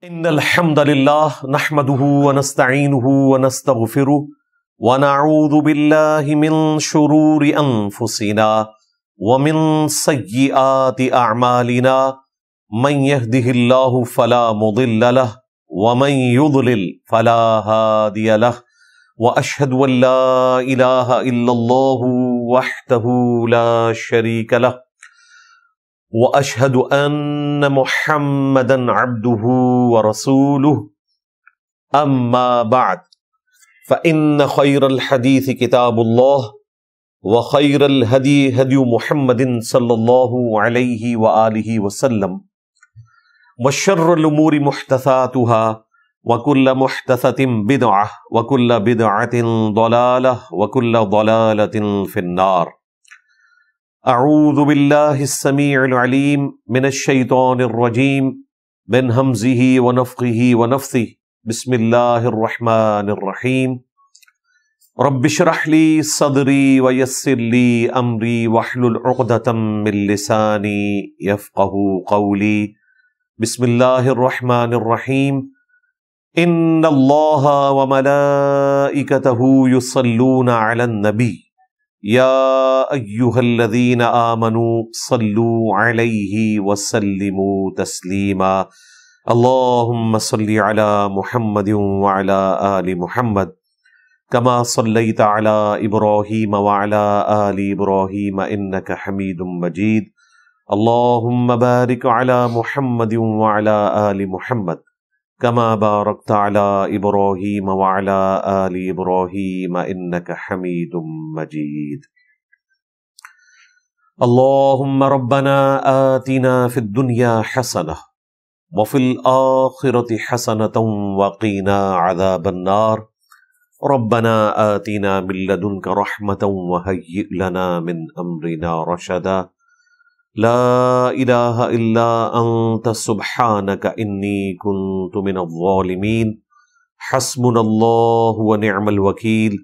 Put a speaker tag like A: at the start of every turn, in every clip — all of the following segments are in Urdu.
A: ان الحمد لله نحمده ونستعينه ونستغفره ونعوذ بالله من شرور انفسنا ومن سيئات اعمالنا من يهده الله فلا مضل له ومن يضلل فلا هادي له واشهد ان لا اله الا الله وحده لا شريك له واشهد ان محمدا عبده ورسوله اما بعد فان خير الحديث كتاب الله وخير الهدي هدي محمد صلى الله عليه واله وسلم وشر الامور محدثاتها وكل محدثة بدعة وكل بدعة ضلالة وكل ضلالة في النار. اعوذ باللہ السمیع العلیم من الشیطان الرجیم من ہمزہ ونفخہ ونفثہ بسم اللہ الرحمن الرحیم رب اشرح لی صدری ویسر لی امری واحلل عقدۃ من لسانی یفقہوا قولی بسم اللہ الرحمن الرحیم ان اللہ وملائکتہ یصلون علی النبی یا ایہا الذین آمنوا صلوا علیہ وسلموا تسلیما اللہم صل علی محمد وعلی آل محمد کما صلیت علی ابراہیم وعلی آل ابراہیم انک حمید مجید اللہم بارک علی محمد وعلی آل محمد کما بارکت علی ابراہیم وعلی آل ابراہیم انک حمید مجید اللہم ربنا آتنا فی الدنیا حسنہ وفی الآخرة حسنة وقینا عذاب النار ربنا آتنا من لدنک رحمة وہیئ لنا من امرنا رشدا لا الہ الا انت سبحانک انی کنت من الظالمین حسبنا اللہ ونعم الوکیل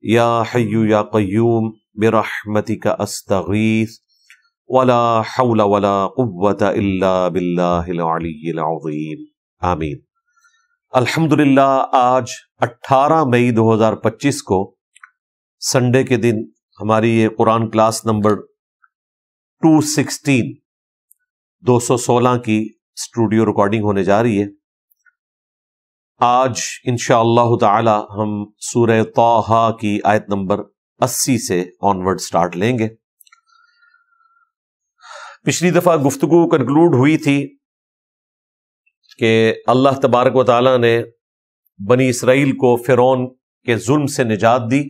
A: یا حی یا قیوم برحمتک استغیث ولا حول ولا قوة الا باللہ العلی العظیم آمین۔ الحمدللہ آج 18 مئی 2025 کو سنڈے کے دن ہماری یہ قرآن کلاس نمبر 216 کی اسٹوڈیو ریکارڈنگ ہونے جا رہی ہے۔ آج انشاءاللہ تعالی ہم سورہ طٰہٰ کی آیت نمبر 80 سے آنورڈ سٹارٹ لیں گے۔ پچھلی دفعہ گفتگو کنکلوڈ ہوئی تھی کہ اللہ تبارک و تعالی نے بنی اسرائیل کو فرعون کے ظلم سے نجات دی،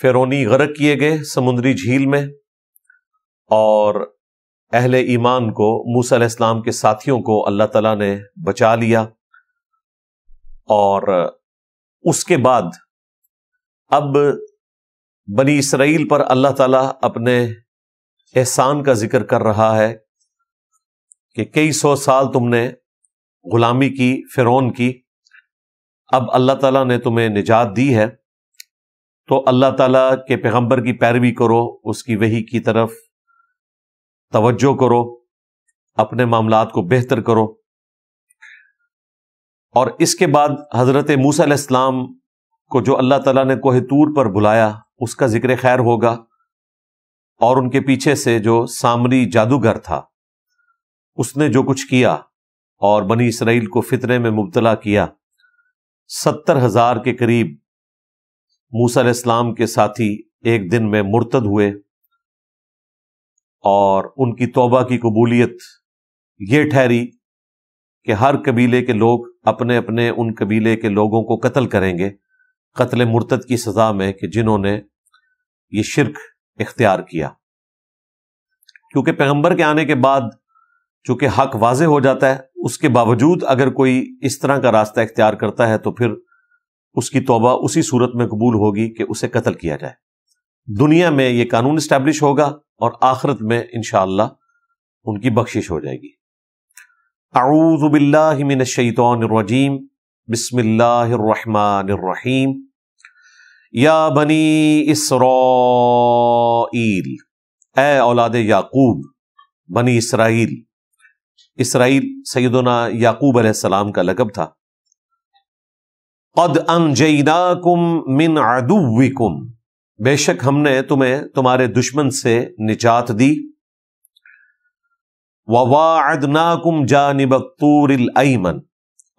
A: فرعونی غرق کیے گئے سمندری جھیل میں، اور اہل ایمان کو موسیٰ علیہ السلام کے ساتھیوں کو اللہ تعالیٰ نے بچا لیا۔ اور اس کے بعد اب بنی اسرائیل پر اللہ تعالیٰ اپنے احسان کا ذکر کر رہا ہے کہ کئی سو سال تم نے غلامی کی فرعون کی، اب اللہ تعالیٰ نے تمہیں نجات دی ہے، تو اللہ تعالیٰ کے پیغمبر کی پیروی کرو، اس کی وحی کی طرف توجہ کرو، اپنے معاملات کو بہتر کرو۔ اور اس کے بعد حضرت موسیٰ علیہ السلام کو جو اللہ تعالیٰ نے کوہ طور پر بلایا اس کا ذکر خیر ہوگا، اور ان کے پیچھے سے جو سامری جادوگر تھا اس نے جو کچھ کیا اور بنی اسرائیل کو فتنے میں مبتلا کیا، 70,000 کے قریب موسیٰ علیہ السلام کے ساتھی ایک دن میں مرتد ہوئے، اور ان کی توبہ کی قبولیت یہ ٹھہری کہ ہر قبیلے کے لوگ اپنے اپنے ان قبیلے کے لوگوں کو قتل کریں گے قتل مرتد کی سزا میں، کہ جنہوں نے یہ شرک اختیار کیا۔ کیونکہ پیغمبر کے آنے کے بعد چونکہ حق واضح ہو جاتا ہے، اس کے باوجود اگر کوئی اس طرح کا راستہ اختیار کرتا ہے تو پھر اس کی توبہ اسی صورت میں قبول ہوگی کہ اسے قتل کیا جائے۔ دنیا میں یہ قانون اسٹیبلش ہوگا اور آخرت میں انشاءاللہ ان کی بخشش ہو جائے گی۔ اعوذ باللہ من الشیطان الرجیم بسم اللہ الرحمن الرحیم یا بنی اسرائیل، اے اولاد یعقوب، بنی اسرائیل، اسرائیل سیدنا یعقوب علیہ السلام کا لقب تھا. قد انجیناکم من عدوکم، بے شک ہم نے تمہیں تمہارے دشمن سے نجات دی. وواعدناکم جانب الطور الایمن،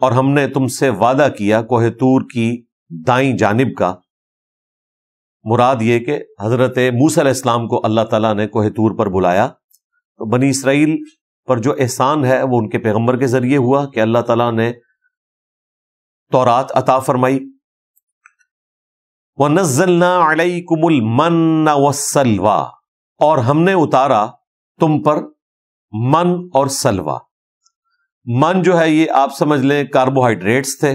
A: اور ہم نے تم سے وعدہ کیا کوہ طور کی دائیں جانب کا. مراد یہ کہ حضرت موسیٰ علیہ السلام کو اللہ تعالیٰ نے کوہ طور پر بلایا. تو بنی اسرائیل پر جو احسان ہے وہ ان کے پیغمبر کے ذریعے ہوا کہ اللہ تعالیٰ نے تورات عطا فرمائی. وَنَزَّلْنَا عَلَيْكُمُ الْمَنَّ وَالسَّلْوَىٰ، اور ہم نے اتارا تم پر من اور سلوا. من جو ہے یہ آپ سمجھ لیں کاربوہائیڈریٹس تھے،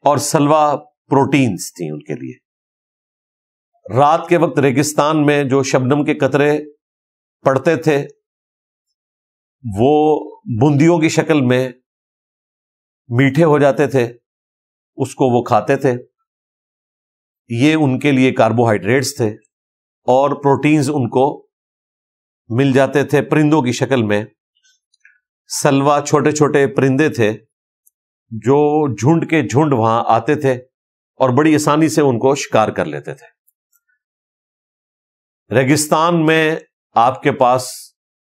A: اور سلوا پروٹینز تھیں ان کے لیے. رات کے وقت ریگستان میں جو شبنم کے قطرے پڑتے تھے وہ بوندیوں کی شکل میں میٹھے ہو جاتے تھے، اس کو وہ کھاتے تھے. یہ ان کے لیے کاربوہائیڈریٹس تھے، اور پروٹینز ان کو مل جاتے تھے پرندوں کی شکل میں. سلوا چھوٹے چھوٹے پرندے تھے جو جھنڈ کے جھنڈ وہاں آتے تھے اور بڑی آسانی سے ان کو شکار کر لیتے تھے. ریگستان میں آپ کے پاس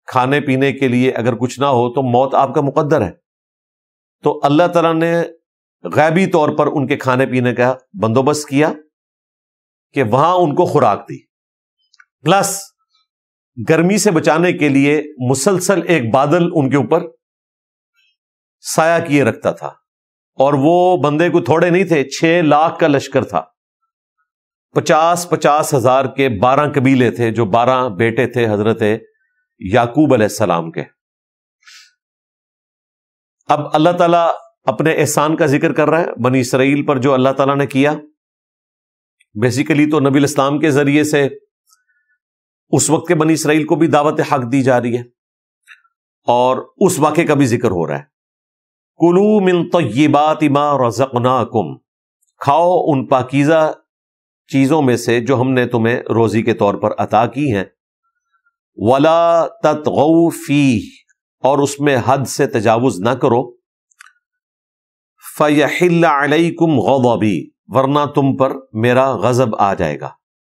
A: کھانے پینے کے لیے اگر کچھ نہ ہو تو موت آپ کا مقدر ہے. تو اللہ تعالیٰ نے غیبی طور پر ان کے کھانے پینے کا بندوبست کیا کہ وہاں ان کو خوراک دی. پلس گرمی سے بچانے کے لیے مسلسل ایک بادل ان کے اوپر سایہ کیے رکھتا تھا. اور وہ بندے کو تھوڑے نہیں تھے، 6 لاکھ کا لشکر تھا. 50 ہزار کے 12 قبیلے تھے، جو 12 بیٹے تھے حضرت یعقوب علیہ السلام کے. اب اللہ تعالیٰ اپنے احسان کا ذکر کر رہا ہے بنی اسرائیل پر جو اللہ تعالیٰ نے کیا. بیسیکلی تو نبی الاسلام کے ذریعے سے اس وقت کے بنی اسرائیل کو بھی دعوت حق دی جا رہی ہے، اور اس واقعے کا بھی ذکر ہو رہا ہے. کلوا من طیبات ما رزقناکم، کھاؤ ان پاکیزہ چیزوں میں سے جو ہم نے تمہیں روزی کے طور پر عطا کی ہیں. ولا تطغوا فیہ، اور اس میں حد سے تجاوز نہ کرو. فیحل علیکم غضبی، ورنہ تم پر میرا غضب آ جائے گا.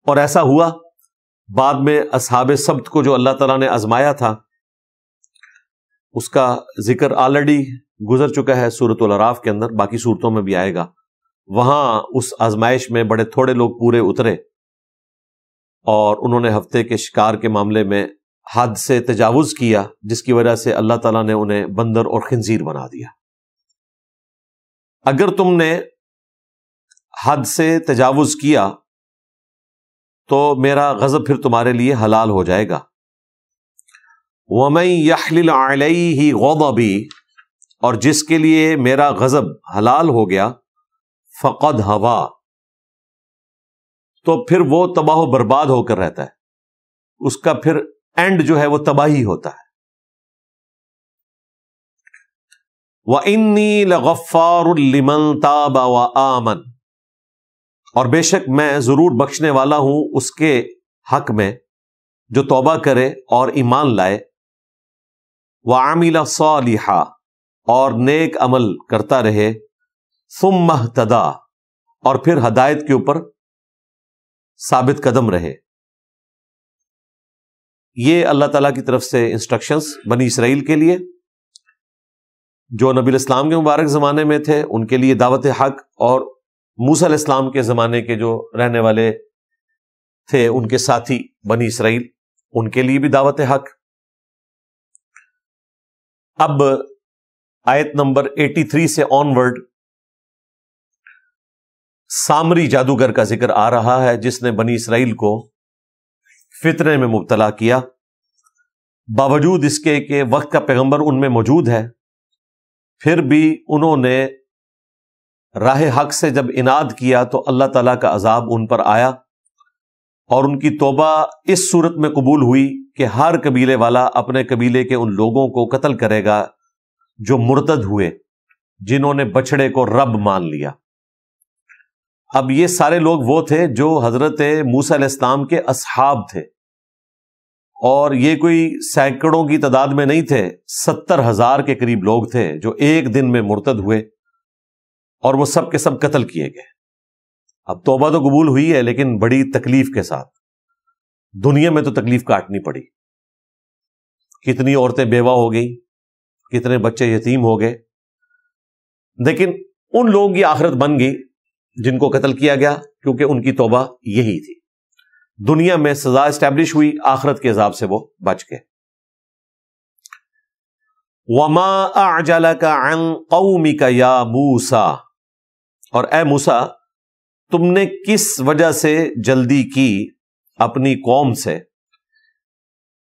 A: اور ایسا ہوا. بعد میں اصحاب سبت کو جو اللہ تعالیٰ نے آزمایا تھا اس کا ذکر آلریڈی گزر چکا ہے سورۃ الاعراف کے اندر، باقی صورتوں میں بھی آئے گا. وہاں اس آزمائش میں بڑے تھوڑے لوگ پورے اترے، اور انہوں نے ہفتے کے شکار کے معاملے میں حد سے تجاوز کیا، جس کی وجہ سے اللہ تعالیٰ نے انہیں بندر اور خنزیر بنا دیا. اگر تم نے حد سے تجاوز کیا تو میرا غضب پھر تمہارے لیے حلال ہو جائے گا. وَمَن يَحْلِلْ عَلَيْهِ غَضَبِي، اور جس کے لیے میرا غضب حلال ہو گیا، فقد ہوا، تو پھر وہ تباہ و برباد ہو کر رہتا ہے. اس کا پھر اینڈ جو ہے وہ تباہی ہوتا ہے. وَإِنِّي لَغَفَّارٌ لِمَن تَابَ وَآمَنَ، اور بے شک میں ضرور بخشنے والا ہوں اس کے حق میں جو توبہ کرے اور ایمان لائے. وَعَمِلَ صَالِحًا، اور نیک عمل کرتا رہے. ثُمَّ اهْتَدَىٰ، اور پھر ہدایت کے اوپر ثابت قدم رہے. یہ اللہ تعالیٰ کی طرف سے انسٹرکشنز بنی اسرائیل کے لیے جو نبی الاسلام کے مبارک زمانے میں تھے، ان کے لیے دعوت حق، اور موسیٰ علیہ السلام کے زمانے کے جو رہنے والے تھے ان کے ساتھی بنی اسرائیل، ان کے لیے بھی دعوت حق. اب آیت نمبر 83 سے آنورڈ سامری جادوگر کا ذکر آ رہا ہے، جس نے بنی اسرائیل کو فتنے میں مبتلا کیا. باوجود اس کے کہ وقت کا پیغمبر ان میں موجود ہے، پھر بھی انہوں نے راہ حق سے جب اناد کیا تو اللہ تعالیٰ کا عذاب ان پر آیا، اور ان کی توبہ اس صورت میں قبول ہوئی کہ ہر قبیلے والا اپنے قبیلے کے ان لوگوں کو قتل کرے گا جو مرتد ہوئے، جنہوں نے بچڑے کو رب مان لیا. اب یہ سارے لوگ وہ تھے جو حضرت موسیٰ علیہ السلام کے اصحاب تھے، اور یہ کوئی سینکڑوں کی تعداد میں نہیں تھے، 70,000 کے قریب لوگ تھے جو ایک دن میں مرتد ہوئے اور وہ سب کے سب قتل کیے گئے۔ اب توبہ تو قبول ہوئی ہے لیکن بڑی تکلیف کے ساتھ، دنیا میں تو تکلیف کاٹنی پڑی، کتنی عورتیں بیوہ ہو گئیں، کتنے بچے یتیم ہو گئے، لیکن ان لوگوں کی آخرت بن گئی جن کو قتل کیا گیا، کیونکہ ان کی توبہ یہی تھی۔ دنیا میں سزا اسٹیبلش ہوئی، آخرت کے عذاب سے وہ بچ گئے۔ وَمَا أَعْجَلَكَ عَنْ قَوْمِكَ يَا مُوسَى، اور اے موسیٰ تم نے کس وجہ سے جلدی کی اپنی قوم سے؟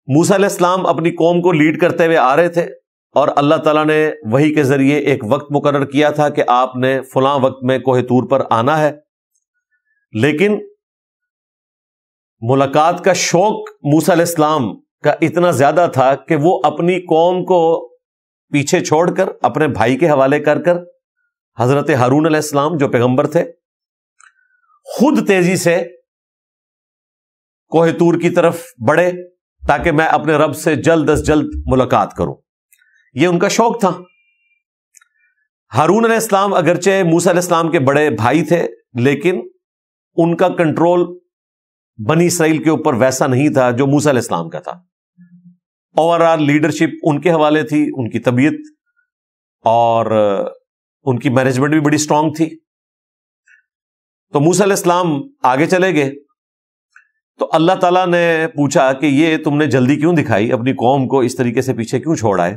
A: موسیٰ علیہ السلام اپنی قوم کو لیڈ کرتے ہوئے آ رہے تھے اور اللہ تعالیٰ نے وحی کے ذریعے ایک وقت مقرر کیا تھا کہ آپ نے فلاں وقت میں کوہ طور پر آنا ہے، لیکن ملاقات کا شوق موسیٰ علیہ السلام کا اتنا زیادہ تھا کہ وہ اپنی قوم کو پیچھے چھوڑ کر اپنے بھائی کے حوالے کر حضرت ہارون علیہ السلام جو پیغمبر تھے خود تیزی سے کوہ طور کی طرف بڑھے تاکہ میں اپنے رب سے جلد از جلد ملاقات کروں۔ یہ ان کا شوق تھا۔ ہارون علیہ السلام اگرچہ موسیٰ علیہ السلام کے بڑے بھائی تھے لیکن ان کا کنٹرول بنی اسرائیل کے اوپر ویسا نہیں تھا جو موسیٰ علیہ السلام کا تھا۔ اوور آل لیڈرشپ ان کے حوالے تھی، ان کی طبیعت اور ان کی مینجمنٹ بھی بڑی اسٹرانگ تھی۔ تو موسیٰ علیہ السلام آگے چلے گئے تو اللہ تعالیٰ نے پوچھا کہ یہ تم نے جلدی کیوں دکھائی، اپنی قوم کو اس طریقے سے پیچھے کیوں چھوڑ آئے؟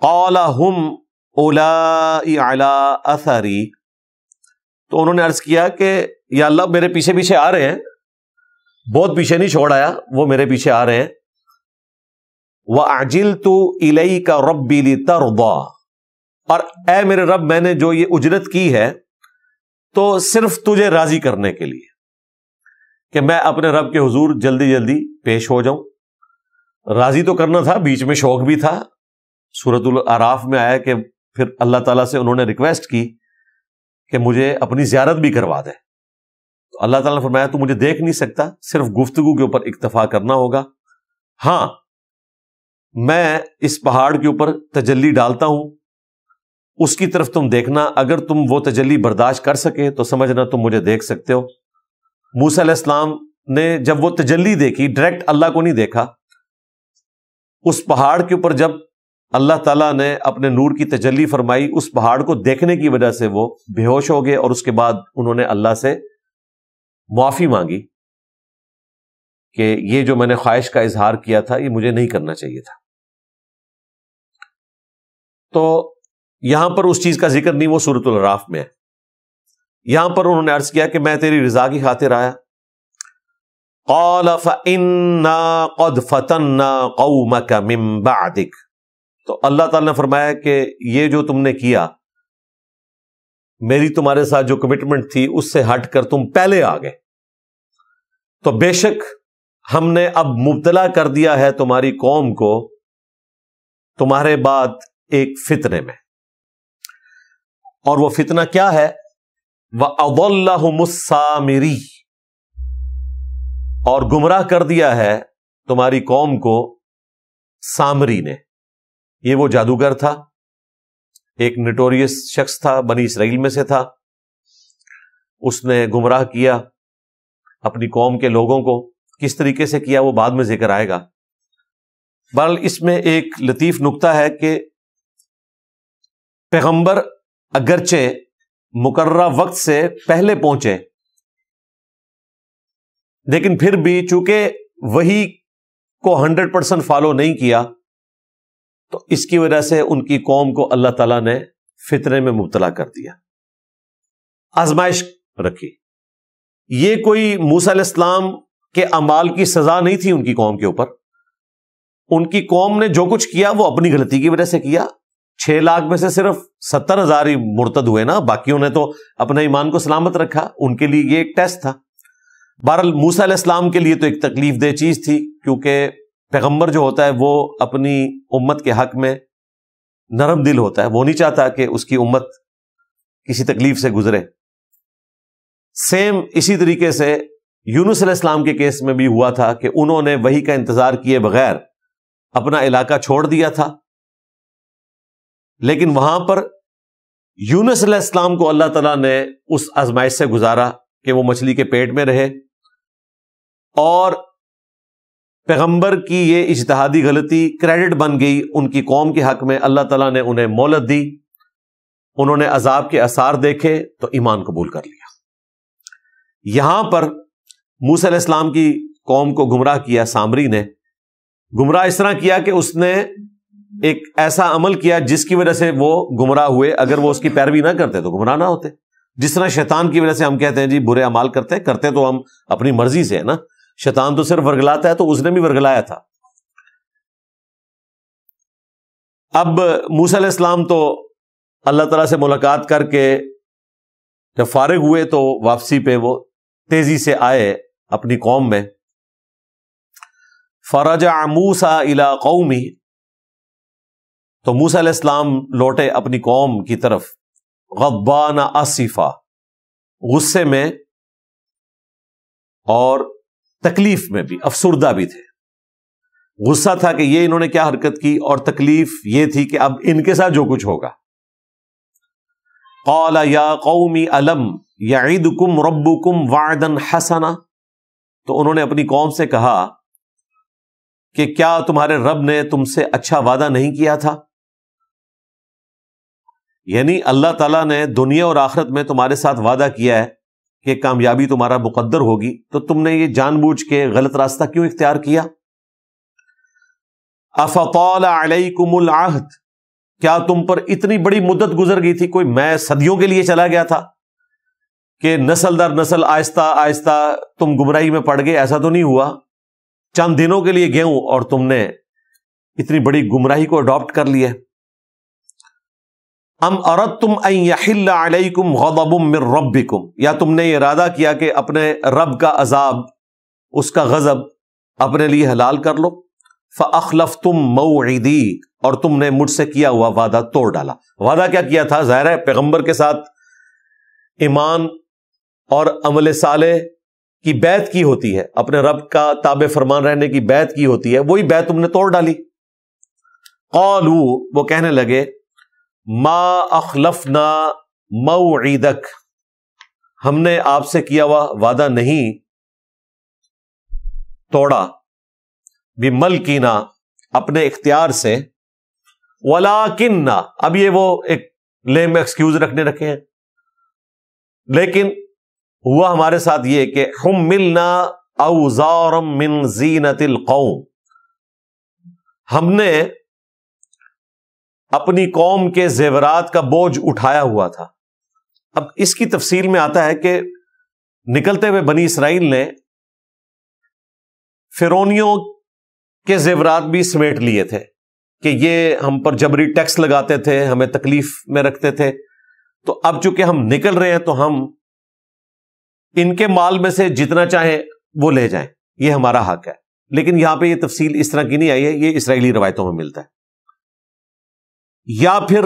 A: قال ہم اولائی علی اثری، تو انہوں نے عرض کیا کہ یا اللہ میرے پیچھے پیچھے آ رہے ہیں، بہت پیچھے نہیں چھوڑ آیا، وہ میرے پیچھے آ رہے ہیں۔ وَأَعْجِلْتُ إِلَيْكَ رَبِّ لِتَرْضَى، اور اے میرے رب میں نے جو یہ اجرت کی ہے تو صرف تجھے راضی کرنے کے لیے کہ میں اپنے رب کے حضور جلدی جلدی پیش ہو جاؤں۔ راضی تو کرنا تھا، بیچ میں شوق بھی تھا۔ سورۃ الاعراف میں آیا کہ پھر اللہ تعالیٰ سے انہوں نے ریکویسٹ کی کہ مجھے اپنی زیارت بھی کروا دے، تو اللہ تعالیٰ نے فرمایا تو مجھے دیکھ نہیں سکتا، صرف گفتگو کے اوپر اکتفا کرنا ہوگا۔ ہاں میں اس پہاڑ کے اوپر تجلی ڈالتا ہوں، اس کی طرف تم دیکھنا، اگر تم وہ تجلی برداشت کر سکے تو سمجھنا تم مجھے دیکھ سکتے ہو۔ موسیٰ علیہ السلام نے جب وہ تجلی دیکھی، ڈائریکٹ اللہ کو نہیں دیکھا، اس پہاڑ کے اوپر جب اللہ تعالیٰ نے اپنے نور کی تجلی فرمائی، اس پہاڑ کو دیکھنے کی وجہ سے وہ بے ہوش ہو گئے اور اس کے بعد انہوں نے اللہ سے معافی مانگی کہ یہ جو میں نے خواہش کا اظہار کیا تھا یہ مجھے نہیں کرنا چاہیے تھا۔ تو یہاں پر اس چیز کا ذکر نہیں، وہ سورۃ الاعراف میں ہے۔ یہاں پر انہوں نے عرض کیا کہ میں تیری رضا کی خاطر آیا۔ قال فإنا قد فتنا قومك من بعدك، تو اللہ تعالیٰ نے فرمایا کہ یہ جو تم نے کیا، میری تمہارے ساتھ جو کمٹمنٹ تھی اس سے ہٹ کر تم پہلے آ گئے، تو بے شک ہم نے اب مبتلا کر دیا ہے تمہاری قوم کو تمہارے بعد ایک فتنے میں، اور وہ فتنہ کیا ہے؟ وَأَضَلَّهُمُ السَّامِرِي، اور گمراہ کر دیا ہے تمہاری قوم کو سامری نے۔ یہ وہ جادوگر تھا، ایک نٹوریس شخص تھا، بنی اسرائیل میں سے تھا، اس نے گمراہ کیا اپنی قوم کے لوگوں کو۔ کس طریقے سے کیا وہ بعد میں ذکر آئے گا۔ بہرحال اس میں ایک لطیف نکتہ ہے کہ پیغمبر اگرچہ مقررہ وقت سے پہلے پہنچے لیکن پھر بھی چونکہ وہی کو 100% فالو نہیں کیا تو اس کی وجہ سے ان کی قوم کو اللہ تعالیٰ نے فتنے میں مبتلا کر دیا، آزمائش رکھی۔ یہ کوئی موسیٰ علیہ السلام کے اعمال کی سزا نہیں تھی ان کی قوم کے اوپر، ان کی قوم نے جو کچھ کیا وہ اپنی غلطی کی وجہ سے کیا۔ 6 لاکھ میں سے صرف 70,000 ہی مرتد ہوئے نا، باقیوں نے تو اپنے ایمان کو سلامت رکھا، ان کے لیے یہ ایک ٹیسٹ تھا۔ بہرحال موسیٰ علیہ السلام کے لیے تو ایک تکلیف دہ چیز تھی، کیونکہ پیغمبر جو ہوتا ہے وہ اپنی امت کے حق میں نرم دل ہوتا ہے، وہ نہیں چاہتا کہ اس کی امت کسی تکلیف سے گزرے۔ سیم اسی طریقے سے یونس علیہ السلام کے کیس میں بھی ہوا تھا کہ انہوں نے وحی کا انتظار کیے بغیر اپنا علاقہ چھوڑ دیا تھا، لیکن وہاں پر یونس علیہ السلام کو اللہ تعالیٰ نے اس آزمائش سے گزارا کہ وہ مچھلی کے پیٹ میں رہے، اور پیغمبر کی یہ اجتہادی غلطی کریڈٹ بن گئی ان کی قوم کے حق میں۔ اللہ تعالیٰ نے انہیں مہلت دی، انہوں نے عذاب کے آثار دیکھے تو ایمان قبول کر لیا۔ یہاں پر موسیٰ علیہ السلام کی قوم کو گمراہ کیا سامری نے، گمراہ اس طرح کیا کہ اس نے ایک ایسا عمل کیا جس کی وجہ سے وہ گمراہ ہوئے۔ اگر وہ اس کی پیروی نہ کرتے تو گمراہ نہ ہوتے۔ جس طرح شیطان کی وجہ سے ہم کہتے ہیں جی برے اعمال کرتے تو ہم اپنی مرضی سے ہے نا، شیطان تو صرف ورگلاتا ہے، تو اس نے بھی ورگلایا تھا۔ اب موسیٰ علیہ السلام تو اللہ تعالیٰ سے ملاقات کر کے جب فارغ ہوئے تو واپسی پہ وہ تیزی سے آئے اپنی قوم میں۔ فرجع موسیٰ الی قومہ، تو موسیٰ علیہ السلام لوٹے اپنی قوم کی طرف، غضبان آصفا، غصے میں اور تکلیف میں بھی، افسردہ بھی تھے۔ غصہ تھا کہ یہ انہوں نے کیا حرکت کی، اور تکلیف یہ تھی کہ اب ان کے ساتھ جو کچھ ہوگا۔ قال یا قوم الم یعدکم ربکم وعدا حسنا، تو انہوں نے اپنی قوم سے کہا کہ کیا تمہارے رب نے تم سے اچھا وعدہ نہیں کیا تھا؟ یعنی اللہ تعالیٰ نے دنیا اور آخرت میں تمہارے ساتھ وعدہ کیا ہے کہ کامیابی تمہارا مقدر ہوگی، تو تم نے یہ جان بوجھ کے غلط راستہ کیوں اختیار کیا؟ افطال علیکم العہد، کیا تم پر اتنی بڑی مدت گزر گئی تھی؟ کوئی میں صدیوں کے لیے چلا گیا تھا کہ نسل در نسل آہستہ آہستہ تم گمراہی میں پڑ گئے؟ ایسا تو نہیں ہوا، چند دنوں کے لیے گئے ہوں اور تم نے اتنی بڑی گمراہی کو اڈاپٹ کر لیا۔ ام اردتم ان یحل علیکم غضب من ربکم، یا تم نے ارادہ کیا کہ اپنے رب کا عذاب، اس کا غضب اپنے لیے حلال کر لو؟ فاخلفتم موعدی، اور تم نے مجھ سے کیا ہوا وعدہ توڑ ڈالا۔ وعدہ کیا کیا تھا؟ ظاہر ہے پیغمبر کے ساتھ ایمان اور عمل صالح کی بیعت کی ہوتی ہے، اپنے رب کا تابع فرمان رہنے کی بیعت کی ہوتی ہے، وہی بیعت تم نے توڑ ڈالی۔ قالوا، وہ کہنے لگے، ما اخلفنا موعدک، ہم نے آپ سے کیا ہوا وعدہ نہیں توڑا، بملکنا، اپنے اختیار سے، ولیکننا، اب یہ وہ ایک لیم ایکسکیوز رکھے ہیں، لیکن ہوا ہمارے ساتھ یہ کہ حملنا اوزارا من زینت القوم، ہم نے اپنی قوم کے زیورات کا بوجھ اٹھایا ہوا تھا۔ اب اس کی تفصیل میں آتا ہے کہ نکلتے ہوئے بنی اسرائیل نے فرعونیوں کے زیورات بھی سمیٹ لیے تھے کہ یہ ہم پر جبری ٹیکس لگاتے تھے، ہمیں تکلیف میں رکھتے تھے، تو اب چونکہ ہم نکل رہے ہیں تو ہم ان کے مال میں سے جتنا چاہیں وہ لے جائیں، یہ ہمارا حق ہے۔ لیکن یہاں پہ یہ تفصیل اس طرح کی نہیں آئی ہے، یہ اسرائیلی روایتوں میں ملتا ہے۔ یا پھر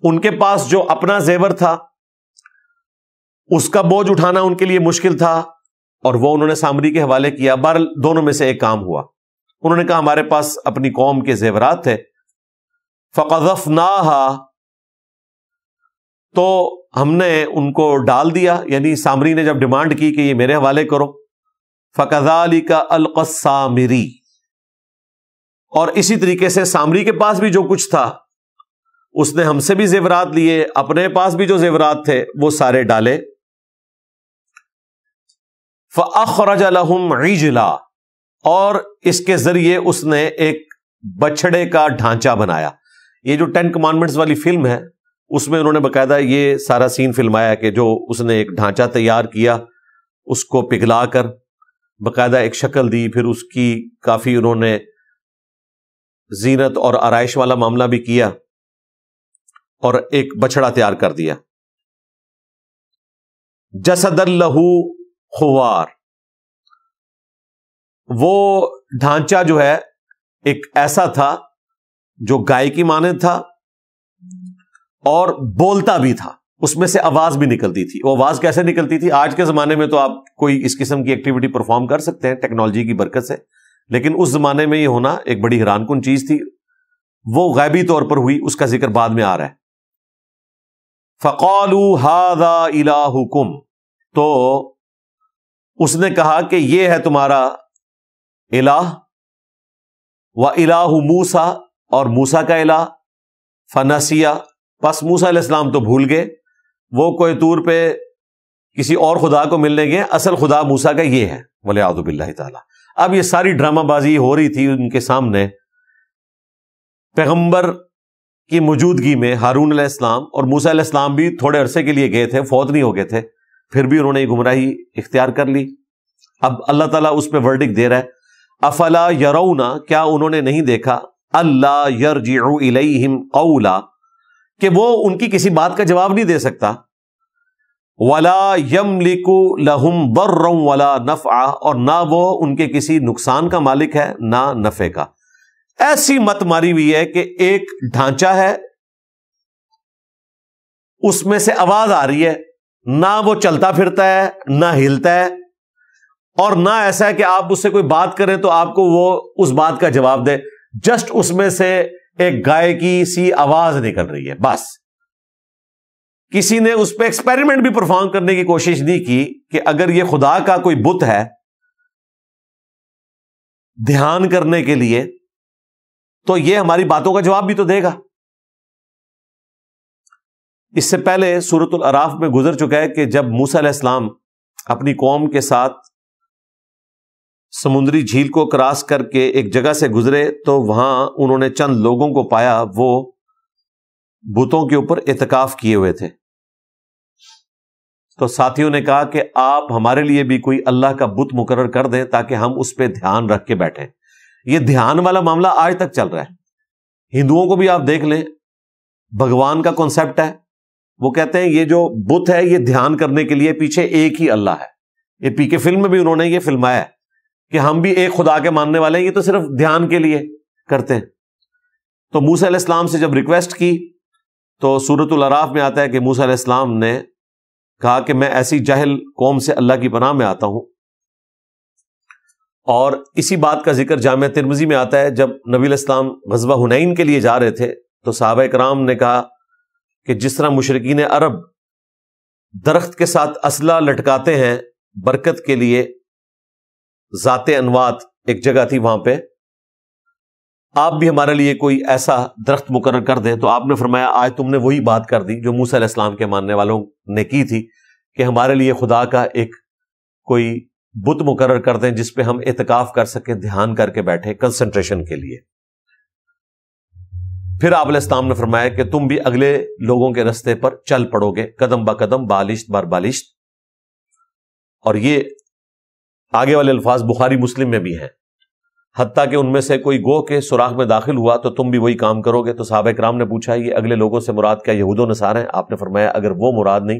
A: ان کے پاس جو اپنا زیور تھا اس کا بوجھ اٹھانا ان کے لیے مشکل تھا، اور وہ انہوں نے سامری کے حوالے کیا۔ بہرحال دونوں میں سے ایک کام ہوا، انہوں نے کہا ہمارے پاس اپنی قوم کے زیورات تھے، فقذفناها، تو ہم نے ان کو ڈال دیا، یعنی سامری نے جب ڈیمانڈ کی کہ یہ میرے حوالے کرو، فکذالک القی السامری، اور اسی طریقے سے سامری کے پاس بھی جو کچھ تھا اس نے ہم سے بھی زیورات لیے، اپنے پاس بھی جو زیورات تھے وہ سارے ڈالے۔ فاخرج لهم عجلا، اور اس کے ذریعے اس نے ایک بچڑے کا ڈھانچہ بنایا۔ یہ جو 10 کمانڈمنٹس والی فلم ہے اس میں انہوں نے باقاعدہ یہ سارا سین فلمایا کہ جو اس نے ایک ڈھانچہ تیار کیا، اس کو پگھلا کر باقاعدہ ایک شکل دی، پھر اس کی کافی انہوں نے زینت اور آرائش والا معاملہ بھی کیا، اور ایک بچڑا تیار کر دیا۔ جسد لہ خوار، وہ ڈھانچہ جو ہے ایک ایسا تھا جو گائے کی مانند تھا اور بولتا بھی تھا، اس میں سے آواز بھی نکلتی تھی. وہ آواز کیسے نکلتی تھی؟ آج کے زمانے میں تو آپ کوئی اس قسم کی ایکٹیویٹی پرفارم کر سکتے ہیں ٹیکنالوجی کی برکت سے، لیکن اس زمانے میں یہ ہونا ایک بڑی حیران کن چیز تھی. وہ غیبی طور پر ہوئی، اس کا ذکر بعد میں آ رہا ہے. فَقَالُوا هَذَا إِلَٰهُكُمْ، تو اس نے کہا کہ یہ ہے تمہارا الہ، وَإِلَٰهُ مُوسَىٰ، اور موسیٰ کا الہ. فَنَسِیَ، پس موسیٰ علیہ السلام تو بھول گئے، وہ کوہ طور پہ کسی اور خدا کو ملنے گئے، اصل خدا موسیٰ کا یہ ہے، وَلِعَوْذُ بِاللَّهِ تعالیٰ. اب یہ ساری ڈرامہ بازی ہو رہی تھی ان کے سامنے. پیغمبر کی موجودگی میں ہارون علیہ السلام اور موسیٰ علیہ السلام بھی تھوڑے عرصے کے لیے گئے تھے، فوت نہیں ہو گئے تھے، پھر بھی انہوں نے یہ گمراہی اختیار کر لی. اب اللہ تعالیٰ اس پہ ورڈک دے رہا ہے. افلا یرون، کیا انہوں نے نہیں دیکھا، اللہ یرجع الیہم قولا، کہ وہ ان کی کسی بات کا جواب نہیں دے سکتا. ولا یملک لہم ضرا ولا نفعا، اور نہ وہ ان کے کسی نقصان کا مالک ہے نہ نفع کا. ایسی مت ماری ہوئی ہے کہ ایک ڈھانچہ ہے، اس میں سے آواز آ رہی ہے، نہ وہ چلتا پھرتا ہے نہ ہلتا ہے، اور نہ ایسا ہے کہ آپ اس سے کوئی بات کریں تو آپ کو وہ اس بات کا جواب دے. جسٹ اس میں سے ایک گائے کی سی آواز نکل رہی ہے بس. کسی نے اس پہ ایکسپیریمنٹ بھی پرفارم کرنے کی کوشش نہیں کی کہ اگر یہ خدا کا کوئی بت ہے دھیان کرنے کے لیے تو یہ ہماری باتوں کا جواب بھی تو دے گا. اس سے پہلے سورۃ الاعراف میں گزر چکا ہے کہ جب موسیٰ علیہ السلام اپنی قوم کے ساتھ سمندری جھیل کو کراس کر کے ایک جگہ سے گزرے تو وہاں انہوں نے چند لوگوں کو پایا وہ بتوں کے اوپر اعتکاف کیے ہوئے تھے. تو ساتھیوں نے کہا کہ آپ ہمارے لیے بھی کوئی اللہ کا بت مقرر کر دیں تاکہ ہم اس پہ دھیان رکھ کے بیٹھیں. یہ دھیان والا معاملہ آج تک چل رہا ہے. ہندوؤں کو بھی آپ دیکھ لیں، بھگوان کا کانسیپٹ ہے، وہ کہتے ہیں یہ جو بت ہے یہ دھیان کرنے کے لیے، پیچھے ایک ہی اللہ ہے. یہ پی کے فلم میں بھی انہوں نے یہ فلمایا ہے کہ ہم بھی ایک خدا کے ماننے والے ہیں، یہ تو صرف دھیان کے لیے کرتے ہیں. تو موسیٰ علیہ السلام سے جب ریکویسٹ کی تو سورۃ الاعراف میں آتا ہے کہ موسیٰ علیہ السلام نے کہا کہ میں ایسی جاہل قوم سے اللہ کی پناہ میں آتا ہوں. اور اسی بات کا ذکر جامع ترمذی میں آتا ہے، جب نبی علیہ السلام غزوہ حنین کے لیے جا رہے تھے تو صحابہ کرام نے کہا کہ جس طرح مشرکین عرب درخت کے ساتھ اسلحہ لٹکاتے ہیں برکت کے لیے، ذات انوات ایک جگہ تھی وہاں پہ، آپ بھی ہمارے لیے کوئی ایسا درخت مقرر کر دیں. تو آپ نے فرمایا آج تم نے وہی بات کر دی جو موسیٰ علیہ السلام کے ماننے والوں نے کی تھی کہ ہمارے لیے خدا کا ایک کوئی بت مقرر کر دیں جس پہ ہم اعتکاف کر سکیں، دھیان کر کے بیٹھیں کنسنٹریشن کے لیے. پھر آپ علیہ السلام نے فرمایا کہ تم بھی اگلے لوگوں کے رستے پر چل پڑو گے، قدم با قدم، بالشت بر بالشت. اور یہ آگے والے الفاظ بخاری مسلم میں بھی ہیں، حتیٰ کہ ان میں سے کوئی گوہ کے سوراخ میں داخل ہوا تو تم بھی وہی کام کرو گے. تو صحابہ کرام نے پوچھا یہ اگلے لوگوں سے مراد کیا یہود و نصارہ ہیں؟ آپ نے فرمایا اگر وہ مراد نہیں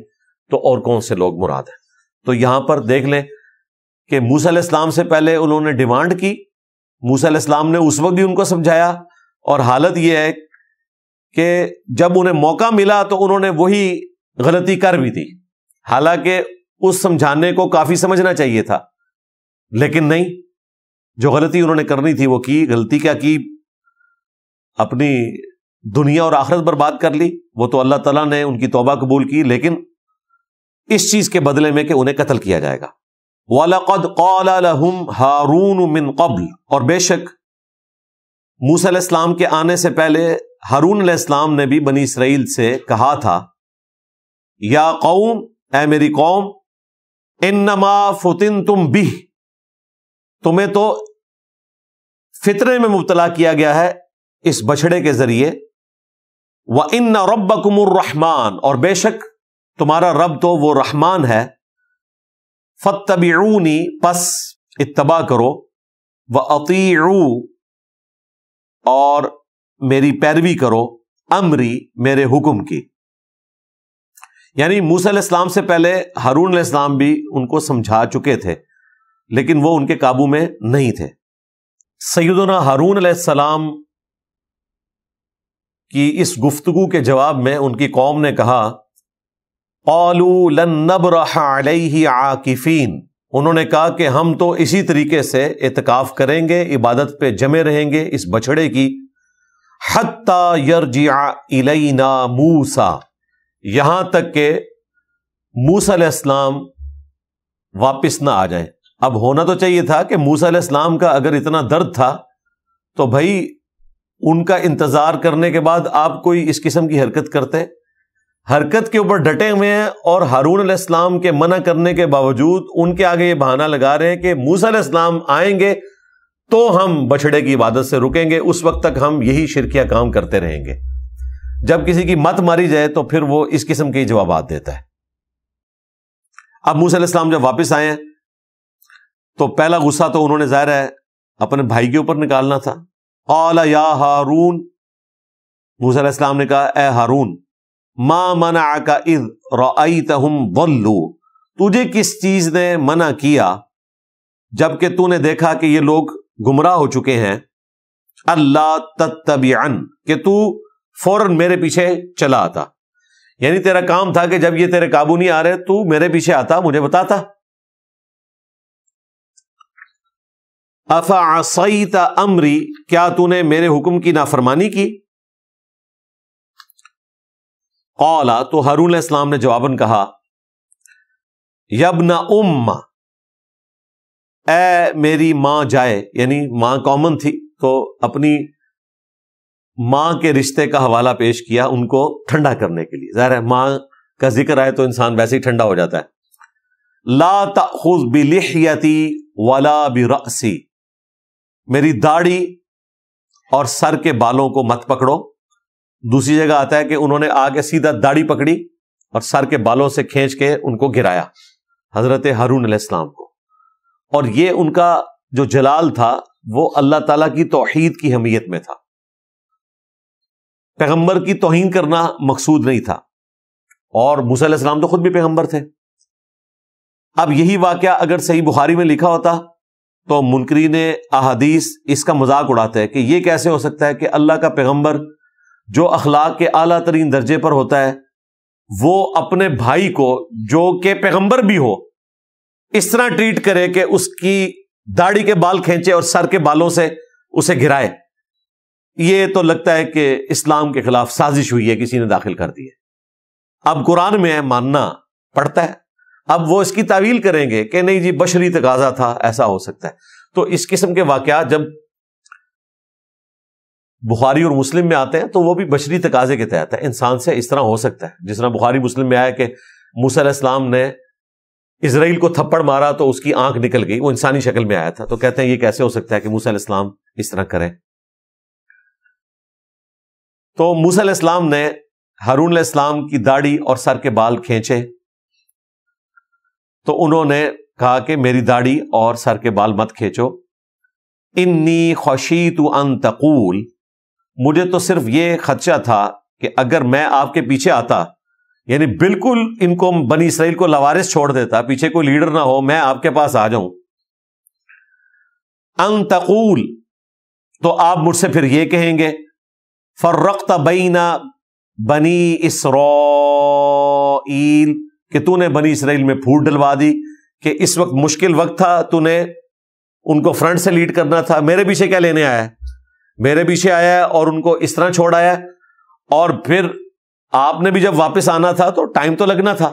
A: تو اور کون سے لوگ مراد ہیں. تو یہاں پر دیکھ لیں کہ موسیٰ علیہ السلام سے پہلے انہوں نے ڈیمانڈ کی، موسیٰ علیہ السلام نے اس وقت بھی ان کو سمجھایا، اور حالت یہ ہے کہ جب انہیں موقع ملا تو انہوں نے وہی غلطی کر بھی دی. حالانکہ اس سمجھانے کو کافی سمجھنا چاہیے تھا، لیکن نہیں، جو غلطی انہوں نے کرنی تھی وہ کی. غلطی کیا کی؟ اپنی دنیا اور آخرت برباد کر لی. وہ تو اللہ تعالیٰ نے ان کی توبہ قبول کی، لیکن اس چیز کے بدلے میں کہ انہیں قتل کیا جائے گا. وَلَقَدْ قَالَ لَهُمْ هَارُونُ مِنْ قَبْلِ، اور بے شک موسیٰ علیہ السلام کے آنے سے پہلے ہارون علیہ السلام نے بھی بنی اسرائیل سے کہا تھا، یا قوم، اے میری قوم، انما فتنتم بہ، تمہیں تو فطرے میں مبتلا کیا گیا ہے اس بچڑے کے ذریعے. وَإِنَّ رَبَّكُمُ الرَّحْمَٰنُ، اور بے شک تمہارا رب تو وہ رحمان ہے. فَاتَّبِعُونِی، پس اتباع کرو. وَأَطِیعُوا، اور میری پیروی کرو. امری، میرے حکم کی. یعنی موسیٰ علیہ السلام سے پہلے ہارون علیہ السلام بھی ان کو سمجھا چکے تھے، لیکن وہ ان کے قابو میں نہیں تھے. سیدنا ہارون علیہ السلام کی اس گفتگو کے جواب میں ان کی قوم نے کہا قالوا لن نبرح علیہ عاکفین، انہوں نے کہا کہ ہم تو اسی طریقے سے اعتکاف کریں گے، عبادت پہ جمے رہیں گے اس بچڑے کی، حتی یرجع الینا موسیٰ، یہاں تک کہ موسیٰ علیہ السلام واپس نہ آ جائیں۔ اب ہونا تو چاہیے تھا کہ موسیٰ علیہ السلام کا اگر اتنا درد تھا تو بھائی ان کا انتظار کرنے کے بعد آپ کوئی اس قسم کی حرکت کرتے، حرکت کے اوپر ڈٹے ہوئے ہیں، اور ہارون علیہ السلام کے منع کرنے کے باوجود ان کے آگے یہ بہانہ لگا رہے ہیں کہ موسیٰ علیہ السلام آئیں گے تو ہم بچڑے کی عبادت سے رکیں گے، اس وقت تک ہم یہی شرکیہ کام کرتے رہیں گے۔ جب کسی کی مت ماری جائے تو پھر وہ اس قسم کے جوابات دیتا ہے۔ اب موسیٰ علیہ السلام جب واپس آئے ہیں تو پہلا غصہ تو انہوں نے ظاہر ہے اپنے بھائی کے اوپر نکالنا تھا۔ قال یا ہارون، موسیٰ علیہ السلام نے کہا اے ہارون، ما منعک اذ رأیتہم ضلوا، تجھے کس چیز نے منع کیا جبکہ تو نے دیکھا کہ یہ لوگ گمراہ ہو چکے ہیں، اللہ تتبعن، کہ تو فوراً میرے پیچھے چلا آتا، یعنی تیرا کام تھا کہ جب یہ تیرے قابو نہیں آ رہے تو میرے پیچھے آتا، مجھے بتاتا۔ افعصیت امری، کیا تو نے میرے حکم کی نافرمانی کی؟ قال، تو ہارون علیہ السلام نے جواباً کہا یبن ام، اے میری ماں جائے، یعنی ماں کامن تھی تو اپنی ماں کے رشتے کا حوالہ پیش کیا ان کو ٹھنڈا کرنے کے لیے، ظاہر ہے ماں کا ذکر آئے تو انسان ویسے ہی ٹھنڈا ہو جاتا ہے۔ لا تأخذ بلحیتی ولا برأسی، میری داڑھی اور سر کے بالوں کو مت پکڑو۔ دوسری جگہ آتا ہے کہ انہوں نے آگے سیدھا داڑھی پکڑی اور سر کے بالوں سے کھینچ کے ان کو گرایا، حضرت ہارون علیہ السلام کو، اور یہ ان کا جو جلال تھا وہ اللہ تعالیٰ کی توحید کی حمیت میں تھا، پیغمبر کی توہین کرنا مقصود نہیں تھا، اور موسیٰ علیہ السلام تو خود بھی پیغمبر تھے۔ اب یہی واقعہ اگر صحیح بخاری میں لکھا ہوتا تو منکرین احادیث اس کا مذاق اڑاتے ہیں کہ یہ کیسے ہو سکتا ہے کہ اللہ کا پیغمبر جو اخلاق کے اعلیٰ ترین درجے پر ہوتا ہے وہ اپنے بھائی کو جو کہ پیغمبر بھی ہو اس طرح ٹریٹ کرے کہ اس کی داڑھی کے بال کھینچے اور سر کے بالوں سے اسے گرائے۔ یہ تو لگتا ہے کہ اسلام کے خلاف سازش ہوئی ہے، کسی نے داخل کر دی ہے۔ اب قرآن میں ہے، ماننا پڑتا ہے، اب وہ اس کی تعویل کریں گے کہ نہیں جی بشری تقاضا تھا، ایسا ہو سکتا ہے۔ تو اس قسم کے واقعات جب بخاری اور مسلم میں آتے ہیں تو وہ بھی بشری تقاضے کے تحت ہے، انسان سے اس طرح ہو سکتا ہے، جس طرح بخاری مسلم میں آیا کہ موسیٰ علیہ السلام نے اسرائیل کو تھپڑ مارا تو اس کی آنکھ نکل گئی، وہ انسانی شکل میں آیا تھا، تو کہتے ہیں یہ کیسے ہو سکتا ہے کہ موسیٰ علیہ السلام اس طرح کریں۔ تو موسیٰ علیہ السلام نے ہارون علیہ السلام کی داڑھی اور سر کے بال کھینچے تو انہوں نے کہا کہ میری داڑھی اور سر کے بال مت کھینچو، انی خشیت ان تقول، مجھے تو صرف یہ خدشہ تھا کہ اگر میں آپ کے پیچھے آتا، یعنی بالکل ان کو بنی اسرائیل کو لوارث چھوڑ دیتا، پیچھے کوئی لیڈر نہ ہو، میں آپ کے پاس آ جاؤں، ان تقول، تو آپ مجھ سے پھر یہ کہیں گے فرقت بین بنی اسرائیل، کہ تو نے بنی اسرائیل میں پھوٹ ڈلوا دی، کہ اس وقت مشکل وقت تھا، تو نے ان کو فرنٹ سے لیڈ کرنا تھا، میرے پیچھے کیا لینے آیا ہے، میرے پیچھے آیا ہے اور ان کو اس طرح چھوڑ آیا، اور پھر آپ نے بھی جب واپس آنا تھا تو ٹائم تو لگنا تھا۔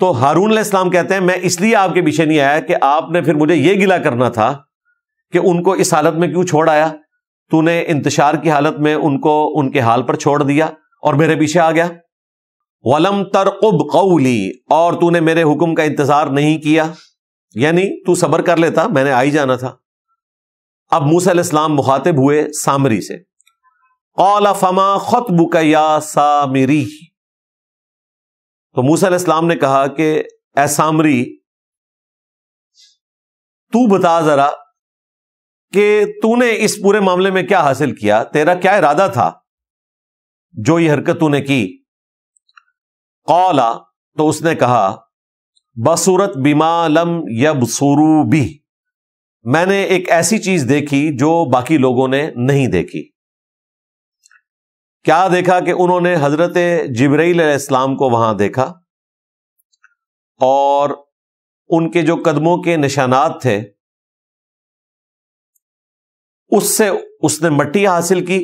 A: تو ہارون علیہ السلام کہتے ہیں میں اس لیے آپ کے پیچھے نہیں آیا کہ آپ نے پھر مجھے یہ گلہ کرنا تھا کہ ان کو اس حالت میں کیوں چھوڑ آیا، تو نے انتشار کی حالت میں ان کو ان کے حال پر چھوڑ دیا اور میرے پیچھے آ گیا۔ وَلَمْ تَرْقُبْ قَوْلِي، اور تو نے میرے حکم کا انتظار نہیں کیا، یعنی تو صبر کر لیتا، میں نے آ ہی جانا تھا۔ اب موسیٰ علیہ السلام مخاطب ہوئے سامری سے، قَالَ فَمَا خَطْبُكَ يَا سامری، تو موسیٰ علیہ السلام نے کہا کہ اے سامری تو بتا ذرا کہ تو نے اس پورے معاملے میں کیا حاصل کیا، تیرا کیا ارادہ تھا جو یہ حرکت تو نے کی۔ قال، تو اس نے کہا بصورت بما لم یبصروا بہ، میں نے ایک ایسی چیز دیکھی جو باقی لوگوں نے نہیں دیکھی۔ کیا دیکھا کہ انہوں نے حضرت جبرائیل علیہ السلام کو وہاں دیکھا، اور ان کے جو قدموں کے نشانات تھے اس سے اس نے مٹی حاصل کی،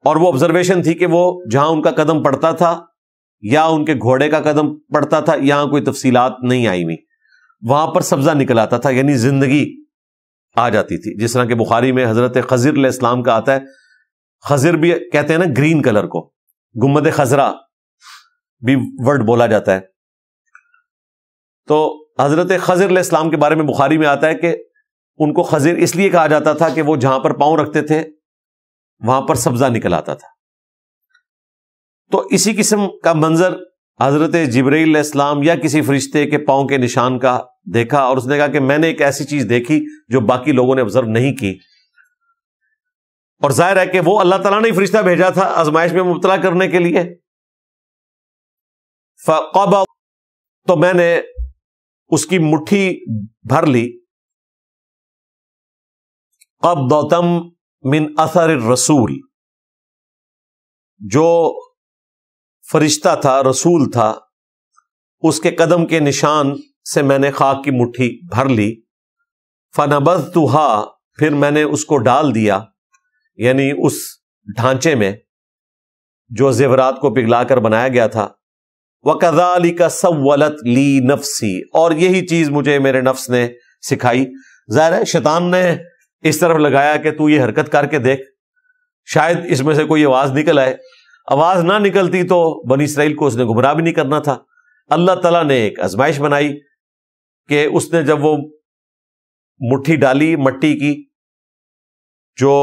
A: اور وہ آبزرویشن تھی کہ وہ جہاں ان کا قدم پڑتا تھا یا ان کے گھوڑے کا قدم پڑتا تھا، یہاں کوئی تفصیلات نہیں آئی ہوئی، وہاں پر سبزہ نکل آتا تھا، یعنی زندگی آ جاتی تھی. جس طرح کہ بخاری میں حضرت خضر علیہ السلام کا آتا ہے، خضر بھی کہتے ہیں نا گرین کلر کو، گنبد خضرا بھی ورڈ بولا جاتا ہے. تو حضرت خضر علیہ السلام کے بارے میں بخاری میں آتا ہے کہ ان کو خضر اس لیے کہا جاتا تھا کہ وہ جہاں پر پاؤں رکھتے تھے وہاں پر سبزہ نکل آتا تھا. تو اسی قسم کا منظر حضرت جبرائیل علیہ السلام یا کسی فرشتے کے پاؤں کے نشان کا دیکھا، اور اس نے کہا کہ میں نے ایک ایسی چیز دیکھی جو باقی لوگوں نے آبزرو نہیں کی. اور ظاہر ہے کہ وہ اللہ تعالیٰ نے فرشتہ بھیجا تھا آزمائش میں مبتلا کرنے کے لیے. فقبض، تو میں نے اس کی مٹھی بھر لی، قبضۃ من اثر الرسول، جو فرشتہ تھا، رسول تھا، اس کے قدم کے نشان سے میں نے خاک کی مٹھی بھر لی. فنبذتها، پھر میں نے اس کو ڈال دیا، یعنی اس ڈھانچے میں جو زیورات کو پگھلا کر بنایا گیا تھا. وَكَذَلِكَ سَوَّلَتْ لِي نَفْسِي، اور یہی چیز مجھے میرے نفس نے سکھائی. ظاہر ہے شیطان نے اس طرف لگایا کہ تو یہ حرکت کر کے دیکھ، شاید اس میں سے کوئی آواز نکل آئے. آواز نہ نکلتی تو بنی اسرائیل کو اس نے گمراہ بھی نہیں کرنا تھا. اللہ تعالیٰ نے ایک آزمائش بنائی کہ اس نے جب وہ مٹھی ڈالی مٹی کی جو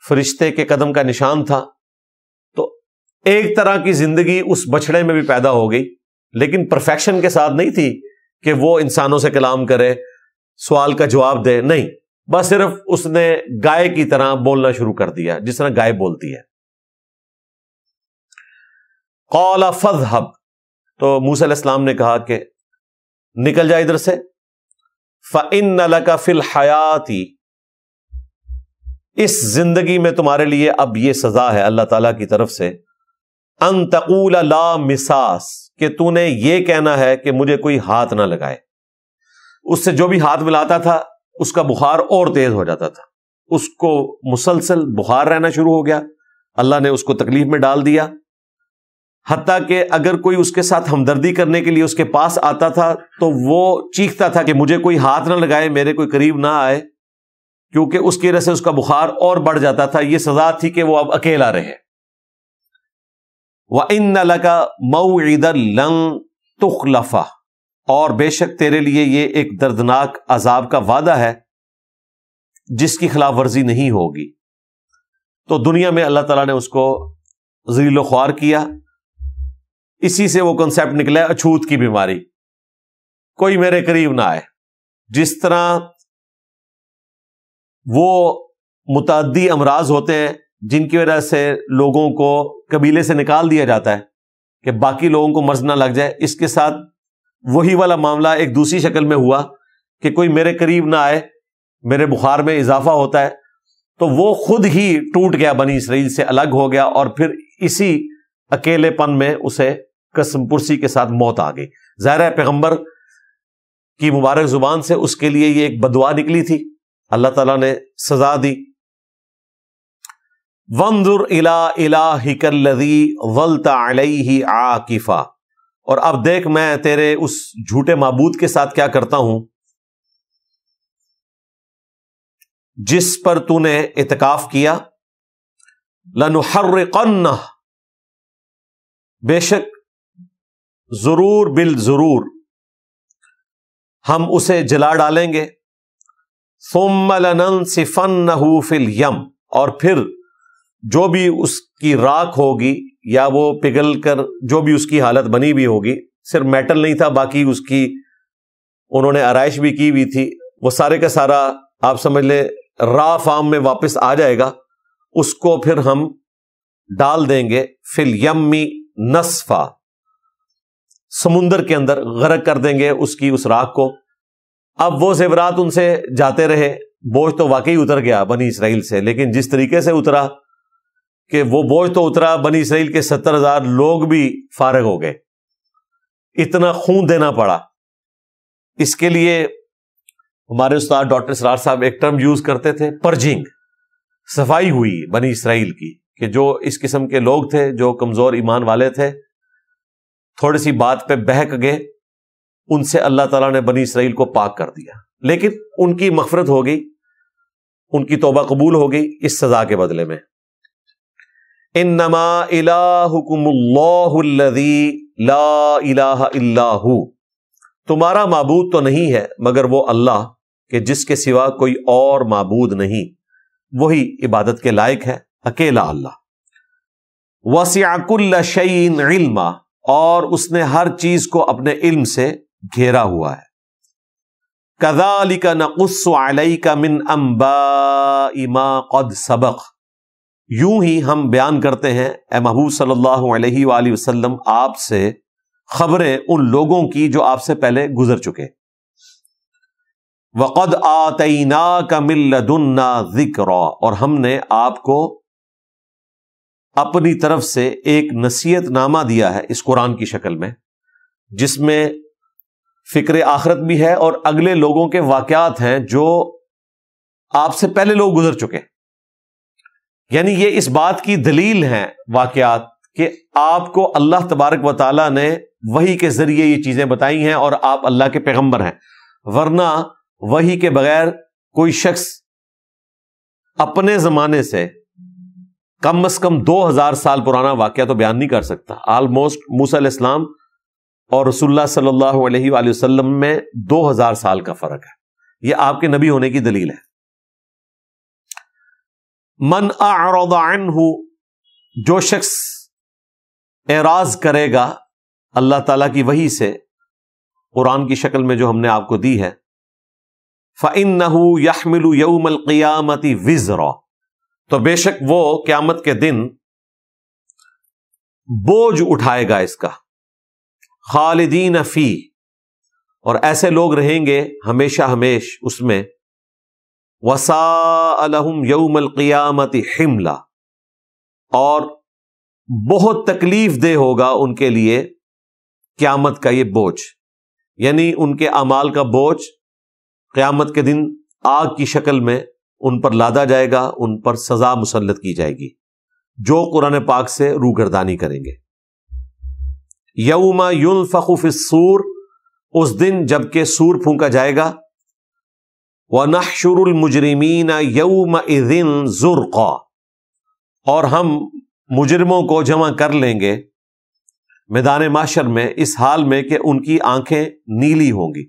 A: فرشتے کے قدم کا نشان تھا، تو ایک طرح کی زندگی اس بچڑے میں بھی پیدا ہو گئی، لیکن پرفیکشن کے ساتھ نہیں تھی کہ وہ انسانوں سے کلام کرے، سوال کا جواب دے، نہیں، بس صرف اس نے گائے کی طرح بولنا شروع کر دیا، جس طرح گائے بولتی ہے. قال فاذهب، تو موسیٰ علیہ السلام نے کہا کہ نکل جا ادھر سے. فإن لك في الحیاۃ، اس زندگی میں تمہارے لیے اب یہ سزا ہے اللہ تعالیٰ کی طرف سے، ان تقول لا مساس، کہ تو نے یہ کہنا ہے کہ مجھے کوئی ہاتھ نہ لگائے. اس سے جو بھی ہاتھ ملاتا تھا اس کا بخار اور تیز ہو جاتا تھا، اس کو مسلسل بخار رہنا شروع ہو گیا. اللہ نے اس کو تکلیف میں ڈال دیا، حتیٰ کہ اگر کوئی اس کے ساتھ ہمدردی کرنے کے لیے اس کے پاس آتا تھا تو وہ چیختا تھا کہ مجھے کوئی ہاتھ نہ لگائے، میرے کوئی قریب نہ آئے، کیونکہ اس کی وجہ سے اس کا بخار اور بڑھ جاتا تھا. یہ سزا تھی کہ وہ اب اکیلا رہے. وَإِنَّ لَكَ مَوْعِدًا لَن تُخْلَفَهُ، اور بے شک تیرے لیے یہ ایک دردناک عذاب کا وعدہ ہے جس کی خلاف ورزی نہیں ہوگی. تو دنیا میں اللہ تعالیٰ نے اس کو ذلیل و خوار کیا. اسی سے وہ کنسیپٹ نکلا ہے اچھوت کی بیماری، کوئی میرے قریب نہ آئے. جس طرح وہ متعدی امراض ہوتے ہیں جن کی وجہ سے لوگوں کو قبیلے سے نکال دیا جاتا ہے کہ باقی لوگوں کو مرض نہ لگ جائے، اس کے ساتھ وہی والا معاملہ ایک دوسری شکل میں ہوا کہ کوئی میرے قریب نہ آئے، میرے بخار میں اضافہ ہوتا ہے. تو وہ خود ہی ٹوٹ گیا، بنی اسرائیل سے الگ ہو گیا، اور پھر اسی اکیلے پن میں اسے قسم پرسی کے ساتھ موت آ گئی. ظاہر ہے پیغمبر کی مبارک زبان سے اس کے لیے یہ ایک بدعا نکلی تھی، اللہ تعالیٰ نے سزا دی. وانظر الی الہک الذی ظلت علیہ عاکفا، اور اب دیکھ میں تیرے اس جھوٹے معبود کے ساتھ کیا کرتا ہوں جس پر تو نے اعتکاف کیا. لنحرقنہ، بے شک ضرور بالضرور ہم اسے جلا ڈالیں گے. ثم لننسفنہ فی الیم، اور پھر جو بھی اس کی راکھ ہوگی یا وہ پگھل کر جو بھی اس کی حالت بنی بھی ہوگی، صرف میٹل نہیں تھا، باقی اس کی انہوں نے آرائش بھی کی ہوئی تھی، وہ سارے کا سارا آپ سمجھ لیں را فارم میں واپس آ جائے گا. اس کو پھر ہم ڈال دیں گے فی الیم نصفا، سمندر کے اندر غرق کر دیں گے اس راکھ کو. اب وہ زیورات ان سے جاتے رہے، بوجھ تو واقعی اتر گیا بنی اسرائیل سے، لیکن جس طریقے سے اترا کہ وہ بوجھ تو اترا، بنی اسرائیل کے 70,000 لوگ بھی فارغ ہو گئے، اتنا خون دینا پڑا۔ اس کے لیے ہمارے استاد ڈاکٹر اسرار صاحب ایک ٹرم یوز کرتے تھے، پرجنگ، صفائی ہوئی بنی اسرائیل کی، کہ جو اس قسم کے لوگ تھے جو کمزور ایمان والے تھے، تھوڑی سی بات پہ بہک گئے، ان سے اللہ تعالیٰ نے بنی اسرائیل کو پاک کر دیا، لیکن ان کی مغفرت ہو گئی، ان کی توبہ قبول ہو گئی اس سزا کے بدلے میں۔ انما الہکم اللہ الذی لا الہ الا ہو، تمہارا معبود تو نہیں ہے مگر وہ اللہ کہ جس کے سوا کوئی اور معبود نہیں، وہی عبادت کے لائق ہے، اکیلا اللہ۔ وسع کل شیء علما، اور اس نے ہر چیز کو اپنے علم سے گھیرا ہوا ہے۔ کذالک نقص علیک من انباء ما قد سبق، یوں ہی ہم بیان کرتے ہیں اے محبوب صلی اللہ علیہ وآلہ وسلم آپ سے خبریں ان لوگوں کی جو آپ سے پہلے گزر چکے۔ وَقَدْ آتَيْنَاكَ مِن لَّدُنَّا ذِكْرًا، اور ہم نے آپ کو اپنی طرف سے ایک نصیحت نامہ دیا ہے اس قرآن کی شکل میں، جس میں فکر آخرت بھی ہے اور اگلے لوگوں کے واقعات ہیں جو آپ سے پہلے لوگ گزر چکے۔ یعنی یہ اس بات کی دلیل ہیں واقعات کہ آپ کو اللہ تبارک و تعالیٰ نے وحی کے ذریعے یہ چیزیں بتائی ہیں اور آپ اللہ کے پیغمبر ہیں، ورنہ وحی کے بغیر کوئی شخص اپنے زمانے سے کم از کم 2000 سال پرانا واقعہ تو بیان نہیں کر سکتا۔ آلموسٹ موسیٰ علیہ السلام اور رسول اللہ صلی اللہ علیہ وآلہ وسلم میں 2000 سال کا فرق ہے، یہ آپ کے نبی ہونے کی دلیل ہے۔ من اعرض عنہ، جو شخص اعراض کرے گا اللہ تعالیٰ کی وحی سے قرآن کی شکل میں جو ہم نے آپ کو دی ہے، فَإِنَّهُ يَحْمِلُ يَوْمَ الْقِيَامَةِ وِزْرًا، تو بے شک وہ قیامت کے دن بوجھ اٹھائے گا اس کا، خالدین فی، اور ایسے لوگ رہیں گے ہمیشہ ہمیش اس میں، وَسَاءَ لَهُمْ يَوْمَ الْقِيَامَةِ حِمْلًا، اور بہت تکلیف دہ ہوگا ان کے لیے قیامت کا یہ بوجھ، یعنی ان کے اعمال کا بوجھ قیامت کے دن آگ کی شکل میں ان پر لادا جائے گا، ان پر سزا مسلط کی جائے گی جو قرآن پاک سے روگردانی کریں گے۔ یوم ينفخ فی الصور، اس دن جب کہ سور پھونکا جائے گا، وَنَحْشُرُ الْمُجْرِمِينَ يَوْمَئِذٍ زُرْقًا، اور ہم مجرموں کو جمع کر لیں گے میدان محشر میں اس حال میں کہ ان کی آنکھیں نیلی ہوں گی،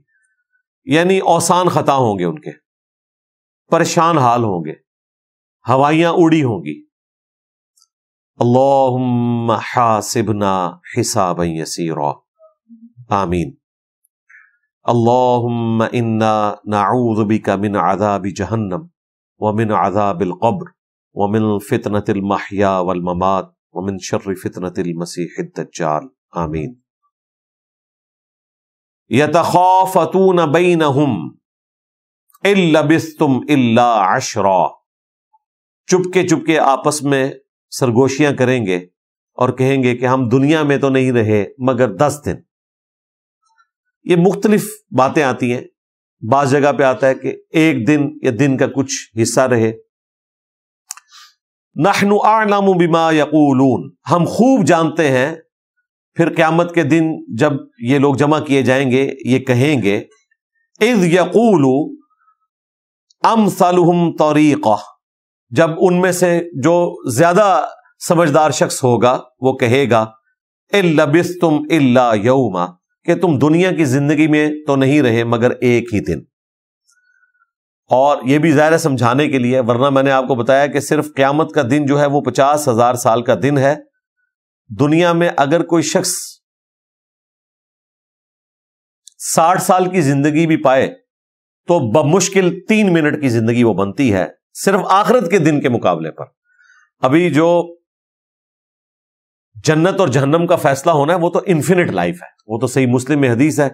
A: یعنی اوسان خطا ہوں گے، ان کے پریشان حال ہوں گے، ہوائیاں اڑی ہوں گی۔ اللہم حاسبنا حسابا یسیرا، آمین۔ اللہم انا نعوذ بک من عذاب جہنم ومن عذاب القبر ومن فتنة المحیا والممات ومن شر فتنة المسیح الدجال، آمین۔ یتخافتون بینہم ان لبثتم الا عشرا، چپکے چپکے آپس میں سرگوشیاں کریں گے اور کہیں گے کہ ہم دنیا میں تو نہیں رہے مگر 10 دن۔ یہ مختلف باتیں آتی ہیں، بعض جگہ پہ آتا ہے کہ 1 دن یا دن کا کچھ حصہ رہے۔ نحن اعلم بما یقولون، ہم خوب جانتے ہیں، پھر قیامت کے دن جب یہ لوگ جمع کیے جائیں گے یہ کہیں گے، اذ یقول امثلہم طریقہ، جب ان میں سے جو زیادہ سمجھدار شخص ہوگا وہ کہے گا، ان لبثتم الا یوما، کہ تم دنیا کی زندگی میں تو نہیں رہے مگر 1 ہی دن۔ اور یہ بھی ظاہر ہے سمجھانے کے لیے، ورنہ میں نے آپ کو بتایا کہ صرف قیامت کا دن جو ہے وہ 50,000 سال کا دن ہے۔ دنیا میں اگر کوئی شخص 60 سال کی زندگی بھی پائے تو بمشکل 3 منٹ کی زندگی وہ بنتی ہے، صرف آخرت کے دن کے مقابلے پر۔ ابھی جو جنت اور جہنم کا فیصلہ ہونا ہے وہ تو انفینٹ لائف ہے، وہ تو صحیح مسلم میں حدیث ہے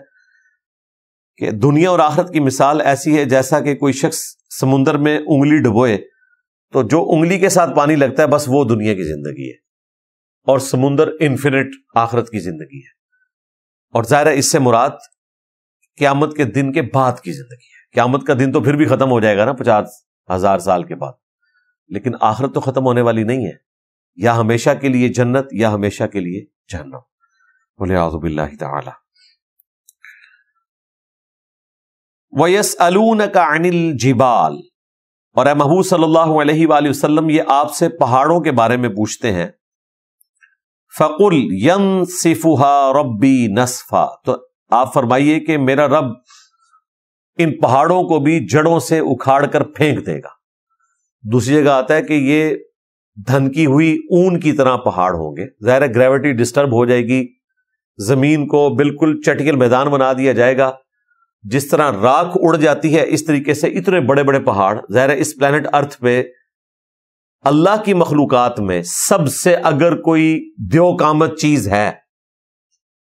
A: کہ دنیا اور آخرت کی مثال ایسی ہے جیسا کہ کوئی شخص سمندر میں انگلی ڈبوئے تو جو انگلی کے ساتھ پانی لگتا ہے بس وہ دنیا کی زندگی ہے، اور سمندر انفینٹ آخرت کی زندگی ہے. اور ظاہر ہے اس سے مراد قیامت کے دن کے بعد کی زندگی ہے. قیامت کا دن تو پھر بھی ختم ہو جائے گا نا 50,000 سال کے بعد، لیکن آخرت تو ختم ہونے والی نہیں ہے، یا ہمیشہ کے لیے جنت یا ہمیشہ کے لیے جہنم. وَلِعَاذُ بِاللَّهِ تَعَالَى. وَيَسْأَلُونَكَ عَنِ الْجِبَالِ، اور اے محبوب صلی اللہ علیہ وآلہ وسلم یہ آپ سے پہاڑوں کے بارے میں پوچھتے ہیں. فَقُلْ يَنْسِفُهَا رَبِّي نَسْفًا، تو آپ فرمائیے کہ میرا رب ان پہاڑوں کو بھی جڑوں سے اکھاڑ کر پھینک دے گا. دوسری جگہ آتا ہے کہ یہ دھنکی ہوئی اون کی طرح پہاڑ ہوں گے. ظاہر ہے گریوٹی ڈسٹرب ہو جائے گی، زمین کو بالکل چٹکل میدان بنا دیا جائے گا. جس طرح راکھ اڑ جاتی ہے اس طریقے سے اتنے بڑے بڑے پہاڑ. ظاہر ہے اس پلانٹ ارتھ پہ اللہ کی مخلوقات میں سب سے اگر کوئی دیو قامت چیز ہے،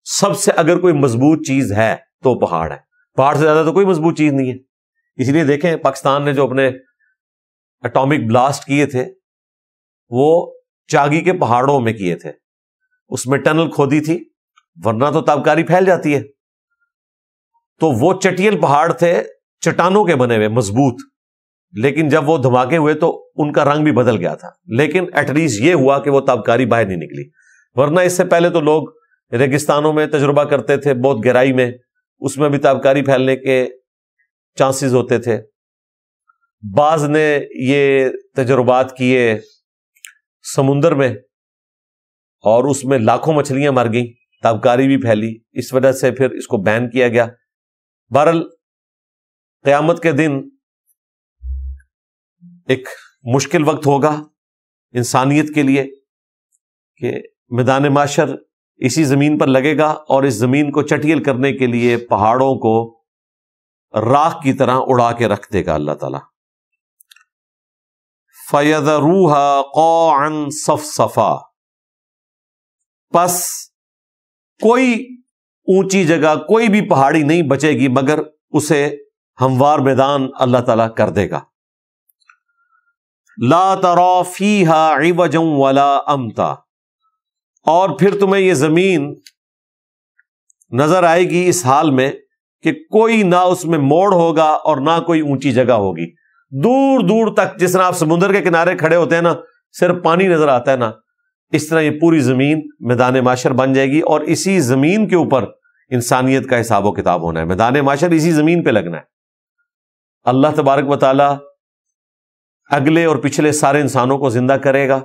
A: سب سے اگر کوئی مضبوط چیز ہے تو پہاڑ ہے. پہاڑ سے زیادہ تو کوئی مضبوط چیز نہیں ہے. اس لیے دیکھیں پاکستان نے جو اپنے اٹامک بلاسٹ کیے تھے وہ چاگی کے پہاڑوں میں کیے تھے، اس میں ٹنل کھودی تھی، ورنہ تو تابکاری پھیل جاتی ہے. تو وہ چٹیل پہاڑ تھے چٹانوں کے بنے ہوئے مضبوط، لیکن جب وہ دھماکے ہوئے تو ان کا رنگ بھی بدل گیا تھا. لیکن ایٹ لیسٹ یہ ہوا کہ وہ تابکاری باہر نہیں نکلی، ورنہ اس سے پہلے تو لوگ ریگستانوں میں تجربہ کرتے تھے بہت گہرائی میں، اس میں بھی تابکاری پھیلنے کے چانسز ہوتے تھے. بعض نے یہ تجربات کیے سمندر میں اور اس میں لاکھوں مچھلیاں مر گئیں، تابکاری بھی پھیلی، اس وجہ سے پھر اس کو بین کیا گیا. بہرحال قیامت کے دن ایک مشکل وقت ہوگا انسانیت کے لیے کہ میدان محشر اسی زمین پر لگے گا اور اس زمین کو چٹیل کرنے کے لیے پہاڑوں کو راکھ کی طرح اڑا کے رکھ دے گا اللہ تعالی. فَيَذَرُوهَا قَاعًا صَفْصَفًا، پس کوئی اونچی جگہ کوئی بھی پہاڑی نہیں بچے گی مگر اسے ہموار میدان اللہ تعالیٰ کر دے گا. لا ترى فيها عوجا ولا امتا، اور پھر تمہیں یہ زمین نظر آئے گی اس حال میں کہ کوئی نہ اس میں موڑ ہوگا اور نہ کوئی اونچی جگہ ہوگی. دور دور تک جس طرح آپ سمندر کے کنارے کھڑے ہوتے ہیں نا صرف پانی نظر آتا ہے نا، اس طرح یہ پوری زمین میدان محشر بن جائے گی اور اسی زمین کے اوپر انسانیت کا حساب و کتاب ہونا ہے. میدان محشر اسی زمین پہ لگنا ہے. اللہ تبارک و تعالی اگلے اور پچھلے سارے انسانوں کو زندہ کرے گا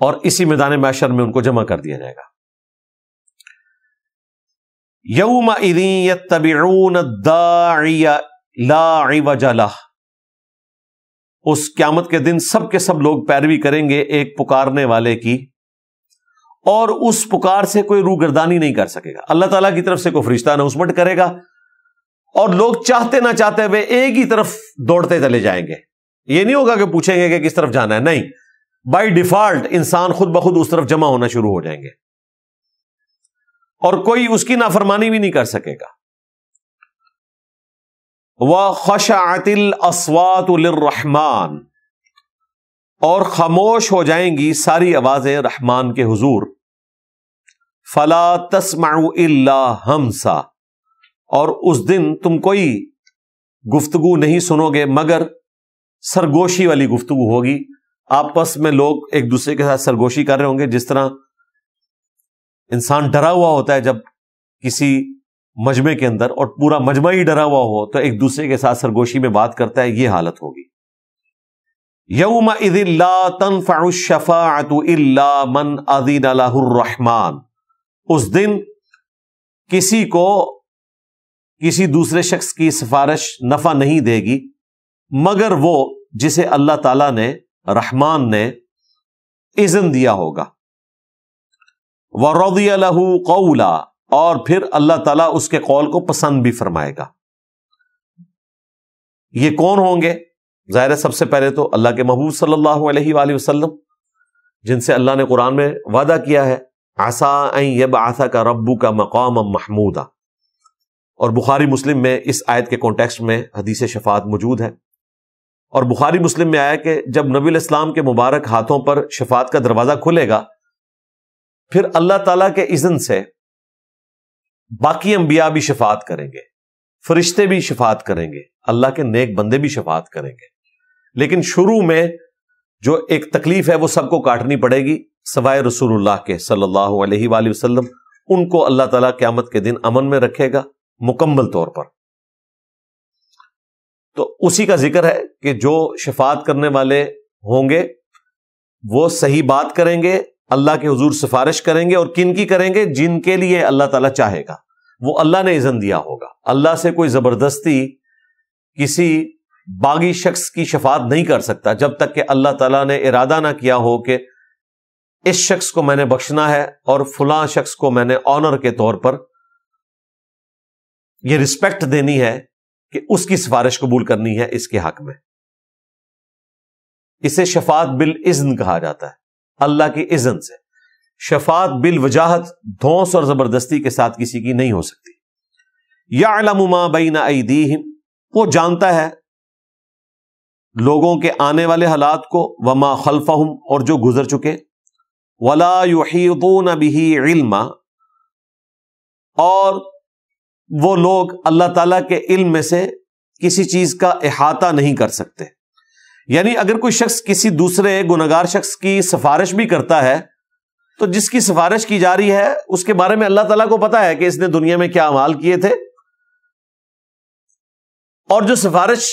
A: اور اسی میدان محشر میں ان کو جمع کر دیا جائے گا. یومئذ یتبعون الداعی لا عوج لہ، اس قیامت کے دن سب کے سب لوگ پیروی کریں گے ایک پکارنے والے کی، اور اس پکار سے کوئی روگردانی نہیں کر سکے گا. اللہ تعالیٰ کی طرف سے کوئی فرشتہ اناؤنسمنٹ کرے گا اور لوگ چاہتے نہ چاہتے ہوئے ایک ہی طرف دوڑتے چلے جائیں گے. یہ نہیں ہوگا کہ پوچھیں گے کہ کس طرف جانا ہے، نہیں، بائی ڈیفالٹ انسان خود بخود اس طرف جمع ہونا شروع ہو جائیں گے اور کوئی اس کی نافرمانی بھی نہیں کر سکے گا. وَخَشَعَتِ الْأَصْوَاتُ لِلرَّحْمَنِ، اور خاموش ہو جائیں گی ساری آوازیں رحمان کے حضور. فَلَا تَسْمَعُ إِلَّا ہَمْسًا، اور اس دن تم کوئی گفتگو نہیں سنو گے مگر سرگوشی والی گفتگو ہوگی. آپس میں لوگ ایک دوسرے کے ساتھ سرگوشی کر رہے ہوں گے، جس طرح انسان ڈرا ہوا ہوتا ہے جب کسی مجمع کے اندر اور پورا مجمع ہی ڈرا ہوا ہو تو ایک دوسرے کے ساتھ سرگوشی میں بات کرتا ہے، یہ حالت ہوگی. یومئذ لا تنفع الشفاعۃ الا من اذن له الرحمن، اس دن کسی کو کسی دوسرے شخص کی سفارش نفع نہیں دے گی مگر وہ جسے اللہ تعالیٰ نے، رحمان نے اذن دیا ہوگا. وَرَضِيَ لَهُ قَوْلًا، اور پھر اللہ تعالیٰ اس کے قول کو پسند بھی فرمائے گا. یہ کون ہوں گے؟ ظاہر ہے سب سے پہلے تو اللہ کے محبوب صلی اللہ علیہ وآلہ وسلم، جن سے اللہ نے قرآن میں وعدہ کیا ہے عَسَىٰ أَن يَبْعَثَكَ رَبُّكَ مَقَامًا مَحْمُودًا، اور بخاری مسلم میں اس آیت کے کانٹیکسٹ میں حدیث شفاعت موجود ہے. اور بخاری مسلم میں آیا کہ جب نبی علیہ السلام کے مبارک ہاتھوں پر شفاعت کا دروازہ کھلے گا، پھر اللہ تعالیٰ کے اذن سے باقی انبیاء بھی شفاعت کریں گے، فرشتے بھی شفاعت کریں گے، اللہ کے نیک بندے بھی شفاعت کریں گے، لیکن شروع میں جو ایک تکلیف ہے وہ سب کو کاٹنی پڑے گی سوائے رسول اللہ کے صلی اللہ علیہ وآلہ وسلم. ان کو اللہ تعالیٰ قیامت کے دن امن میں رکھے گا مکمل طور پر. تو اسی کا ذکر ہے کہ جو شفاعت کرنے والے ہوں گے وہ صحیح بات کریں گے، اللہ کے حضور سفارش کریں گے، اور کن کی کریں گے؟ جن کے لیے اللہ تعالیٰ چاہے گا، وہ اللہ نے اذن دیا ہوگا. اللہ سے کوئی زبردستی کسی باغی شخص کی شفاعت نہیں کر سکتا جب تک کہ اللہ تعالیٰ نے ارادہ نہ کیا ہو کہ اس شخص کو میں نے بخشنا ہے اور فلاں شخص کو میں نے آنر کے طور پر یہ رسپیکٹ دینی ہے کہ اس کی سفارش قبول کرنی ہے اس کے حق میں. اسے شفاعت بالاذن کہا جاتا ہے، اللہ کی اذن سے. شفاعت بالوجاہت، دھونس اور زبردستی کے ساتھ کسی کی نہیں ہو سکتی. یعلم ما بین ایدیہم، وہ جانتا ہے لوگوں کے آنے والے حالات کو، وما خلفہم، اور جو گزر چکے. ولا یحیطون بہ علما، اور وہ لوگ اللہ تعالیٰ کے علم میں سے کسی چیز کا احاطہ نہیں کر سکتے. یعنی اگر کوئی شخص کسی دوسرے گنہگار شخص کی سفارش بھی کرتا ہے تو جس کی سفارش کی جا رہی ہے اس کے بارے میں اللہ تعالیٰ کو پتا ہے کہ اس نے دنیا میں کیا اعمال کیے تھے، اور جو سفارش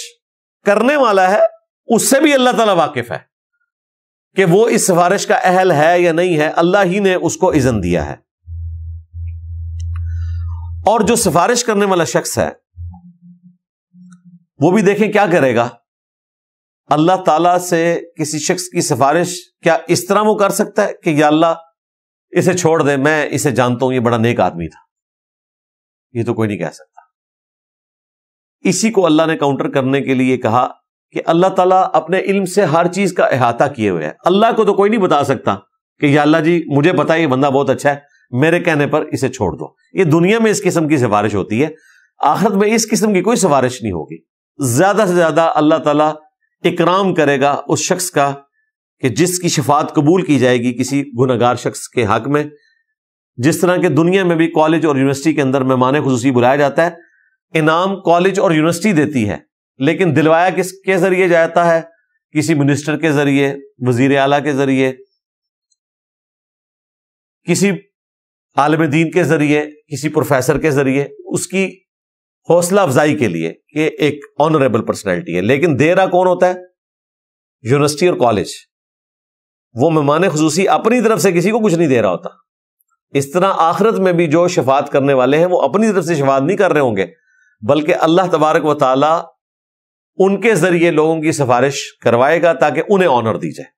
A: کرنے والا ہے اس سے بھی اللہ تعالیٰ واقف ہے کہ وہ اس سفارش کا اہل ہے یا نہیں ہے، اللہ ہی نے اس کو اذن دیا ہے. اور جو سفارش کرنے والا شخص ہے وہ بھی دیکھیں کیا کرے گا. اللہ تعالیٰ سے کسی شخص کی سفارش کیا اس طرح وہ کر سکتا ہے کہ یا اللہ اسے چھوڑ دے، میں اسے جانتا ہوں یہ بڑا نیک آدمی تھا؟ یہ تو کوئی نہیں کہہ سکتا. اسی کو اللہ نے کاؤنٹر کرنے کے لیے کہا کہ اللہ تعالیٰ اپنے علم سے ہر چیز کا احاطہ کیے ہوئے ہے. اللہ کو تو کوئی نہیں بتا سکتا کہ یا اللہ جی مجھے پتا ہے یہ بندہ بہت اچھا ہے، میرے کہنے پر اسے چھوڑ دو. یہ دنیا میں اس قسم کی سفارش ہوتی ہے، آخرت میں اس قسم کی کوئی سفارش نہیں ہوگی. زیادہ سے زیادہ اللہ تعالیٰ اکرام کرے گا اس شخص کا کہ جس کی شفاعت قبول کی جائے گی کسی گنہگار شخص کے حق میں. جس طرح کہ دنیا میں بھی کالج اور یونیورسٹی کے اندر مہمان خصوصی بلایا جاتا ہے، انعام کالج اور یونیورسٹی دیتی ہے، لیکن دلوایا کس کے ذریعے جاتا ہے؟ کسی منسٹر کے ذریعے، وزیر اعلیٰ کے ذریعے، کسی عالم دین کے ذریعے، کسی پروفیسر کے ذریعے، اس کی حوصلہ افزائی کے لیے کہ ایک آنریبل پرسنالٹی ہے. لیکن دے رہا کون ہوتا ہے؟ یونیورسٹی اور کالج. وہ مہمان خصوصی اپنی طرف سے کسی کو کچھ نہیں دے رہا ہوتا. اس طرح آخرت میں بھی جو شفاعت کرنے والے ہیں وہ اپنی طرف سے شفاعت نہیں کر رہے ہوں گے، بلکہ اللہ تبارک و تعالی ان کے ذریعے لوگوں کی سفارش کروائے گا تاکہ انہیں آنر دی جائے.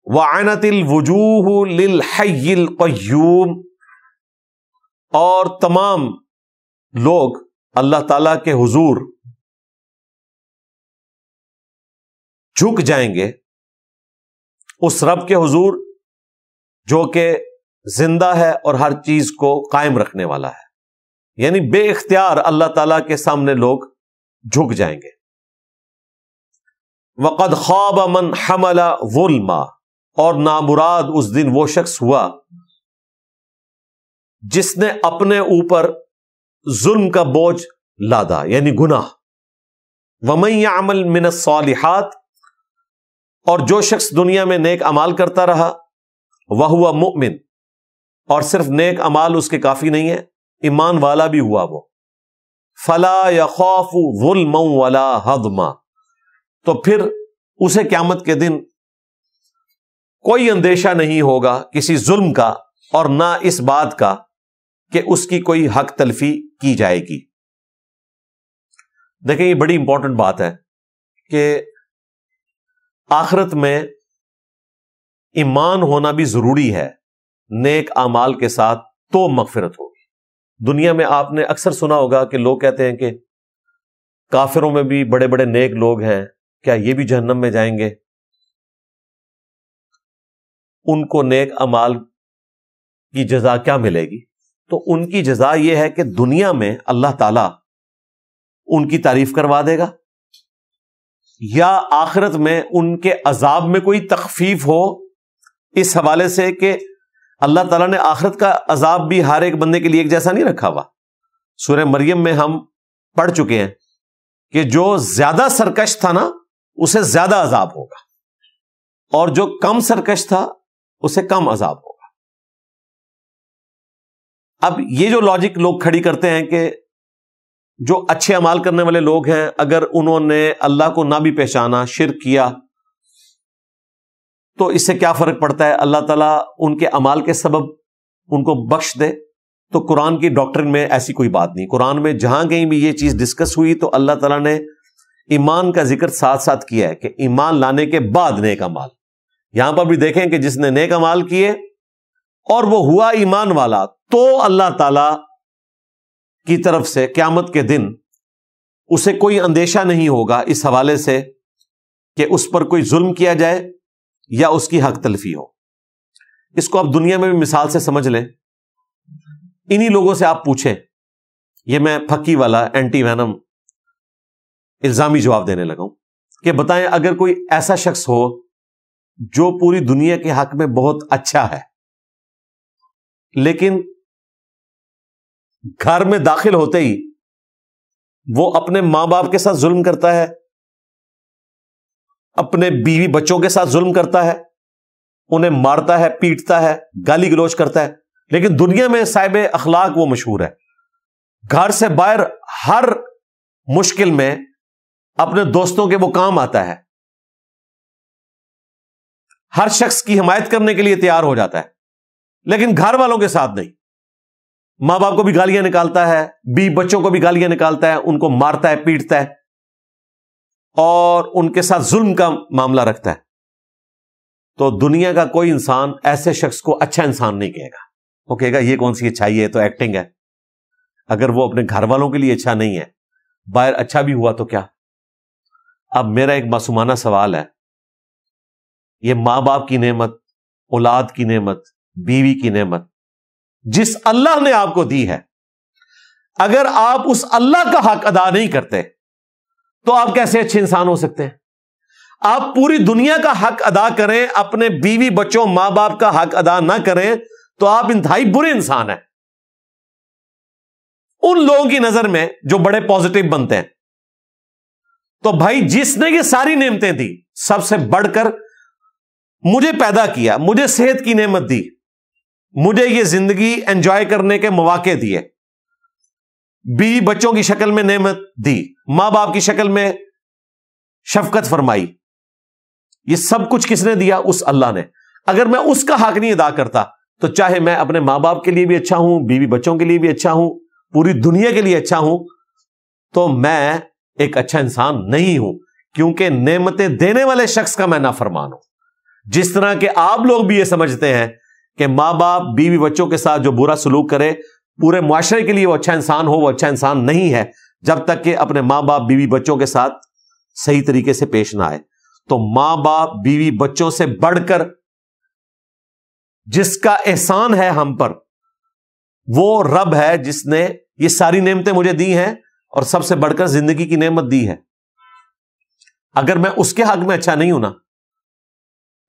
A: وَعَنَتِ الْوُجُوهُ لِلْحَيِّ الْقَيُّومِ، اور تمام لوگ اللہ تعالی کے حضور جھک جائیں گے اس رب کے حضور جو کہ زندہ ہے اور ہر چیز کو قائم رکھنے والا ہے. یعنی بے اختیار اللہ تعالیٰ کے سامنے لوگ جھک جائیں گے. وَقَدْ خَابَ مَنْ حَمَلَ ظُلْمًا، اور نامراد اس دن وہ شخص ہوا جس نے اپنے اوپر ظلم کا بوجھ لادا، یعنی گناہ. وَمَن يَعْمَلْ مِنَ الصَّالِحَاتِ، اور جو شخص دنیا میں نیک اعمال کرتا رہا، وَهُوَ مُؤْمِن، اور صرف نیک اعمال اس کے کافی نہیں ہے، ایمان والا بھی ہوا وہ، فَلَا يَخَافُ ظُلْمًا وَلَا هَضْمًا، تو پھر اسے قیامت کے دن کوئی اندیشہ نہیں ہوگا کسی ظلم کا اور نہ اس بات کا کہ اس کی کوئی حق تلفی کی جائے گی. دیکھیں یہ بڑی امپورٹنٹ بات ہے کہ آخرت میں ایمان ہونا بھی ضروری ہے نیک اعمال کے ساتھ، تو مغفرت ہوگی. دنیا میں آپ نے اکثر سنا ہوگا کہ لوگ کہتے ہیں کہ کافروں میں بھی بڑے بڑے نیک لوگ ہیں، کیا یہ بھی جہنم میں جائیں گے؟ ان کو نیک اعمال کی جزا کیا ملے گی؟ تو ان کی جزا یہ ہے کہ دنیا میں اللہ تعالی ان کی تعریف کروا دے گا، یا آخرت میں ان کے عذاب میں کوئی تخفیف ہو، اس حوالے سے کہ اللہ تعالیٰ نے آخرت کا عذاب بھی ہر ایک بندے کے لیے ایک جیسا نہیں رکھا ہوا۔ سورہ مریم میں ہم پڑھ چکے ہیں کہ جو زیادہ سرکش تھا نا اسے زیادہ عذاب ہوگا، اور جو کم سرکش تھا اسے کم عذاب ہوگا۔ اب یہ جو لاجک لوگ کھڑی کرتے ہیں کہ جو اچھے اعمال کرنے والے لوگ ہیں، اگر انہوں نے اللہ کو نہ بھی پہچانا، شرک کیا، تو اس سے کیا فرق پڑتا ہے، اللہ تعالیٰ ان کے اعمال کے سبب ان کو بخش دے۔ تو قرآن کی ڈاکٹرن میں ایسی کوئی بات نہیں۔ قرآن میں جہاں کہیں بھی یہ چیز ڈسکس ہوئی تو اللہ تعالیٰ نے ایمان کا ذکر ساتھ ساتھ کیا ہے کہ ایمان لانے کے بعد نیک اعمال۔ یہاں پر بھی دیکھیں کہ جس نے نیک اعمال کیے اور وہ ہوا ایمان والا، تو اللہ تعالیٰ کی طرف سے قیامت کے دن اسے کوئی اندیشہ نہیں ہوگا اس حوالے سے کہ اس پر کوئی ظلم کیا جائے یا اس کی حق تلفی ہو۔ اس کو آپ دنیا میں بھی مثال سے سمجھ لیں۔ انہی لوگوں سے آپ پوچھیں، یہ میں پھکی والا اینٹی وینم الزامی جواب دینے لگا ہوں، کہ بتائیں اگر کوئی ایسا شخص ہو جو پوری دنیا کے حق میں بہت اچھا ہے، لیکن گھر میں داخل ہوتے ہی وہ اپنے ماں باپ کے ساتھ ظلم کرتا ہے، اپنے بیوی بچوں کے ساتھ ظلم کرتا ہے، انہیں مارتا ہے، پیٹتا ہے، گالی گلوچ کرتا ہے، لیکن دنیا میں صاحب اخلاق وہ مشہور ہے، گھر سے باہر ہر مشکل میں اپنے دوستوں کے وہ کام آتا ہے، ہر شخص کی حمایت کرنے کے لیے تیار ہو جاتا ہے، لیکن گھر والوں کے ساتھ نہیں۔ ماں باپ کو بھی گالیاں نکالتا ہے، بیوی بچوں کو بھی گالیاں نکالتا ہے، ان کو مارتا ہے، پیٹتا ہے، اور ان کے ساتھ ظلم کا معاملہ رکھتا ہے۔ تو دنیا کا کوئی انسان ایسے شخص کو اچھا انسان نہیں کہے گا، وہ کہے گا یہ کون سی اچھائی ہے، تو ایکٹنگ ہے۔ اگر وہ اپنے گھر والوں کے لیے اچھا نہیں ہے، باہر اچھا بھی ہوا تو کیا؟ اب میرا ایک معصومانہ سوال ہے، یہ ماں باپ کی نعمت، اولاد کی نعمت، بیوی کی نعمت جس اللہ نے آپ کو دی ہے، اگر آپ اس اللہ کا حق ادا نہیں کرتے تو آپ کیسے اچھے انسان ہو سکتے ہیں؟ آپ پوری دنیا کا حق ادا کریں، اپنے بیوی بچوں ماں باپ کا حق ادا نہ کریں تو آپ انتہائی برے انسان ہیں ان لوگوں کی نظر میں جو بڑے پازیٹو بنتے ہیں۔ تو بھائی جس نے یہ ساری نعمتیں دی، سب سے بڑھ کر مجھے پیدا کیا، مجھے صحت کی نعمت دی، مجھے یہ زندگی انجوائے کرنے کے مواقع دیے، بیوی بچوں کی شکل میں نعمت دی، ماں باپ کی شکل میں شفقت فرمائی، یہ سب کچھ کس نے دیا؟ اس اللہ نے۔ اگر میں اس کا حق نہیں ادا کرتا تو چاہے میں اپنے ماں باپ کے لیے بھی اچھا ہوں، بیوی بچوں کے لیے بھی اچھا ہوں، پوری دنیا کے لیے اچھا ہوں، تو میں ایک اچھا انسان نہیں ہوں، کیونکہ نعمتیں دینے والے شخص کا میں نافرمان ہوں۔ جس طرح کہ آپ لوگ بھی یہ سمجھتے ہیں کہ ماں باپ بیوی بچوں کے ساتھ جو برا سلوک کرے پورے معاشرے کے لیے وہ اچھا انسان ہو، وہ اچھا انسان نہیں ہے جب تک کہ اپنے ماں باپ بیوی بچوں کے ساتھ صحیح طریقے سے پیش نہ آئے۔ تو ماں باپ بیوی بچوں سے بڑھ کر جس کا احسان ہے ہم پر، وہ رب ہے جس نے یہ ساری نعمتیں مجھے دی ہیں اور سب سے بڑھ کر زندگی کی نعمت دی ہے۔ اگر میں اس کے حق میں اچھا نہیں ہوں نا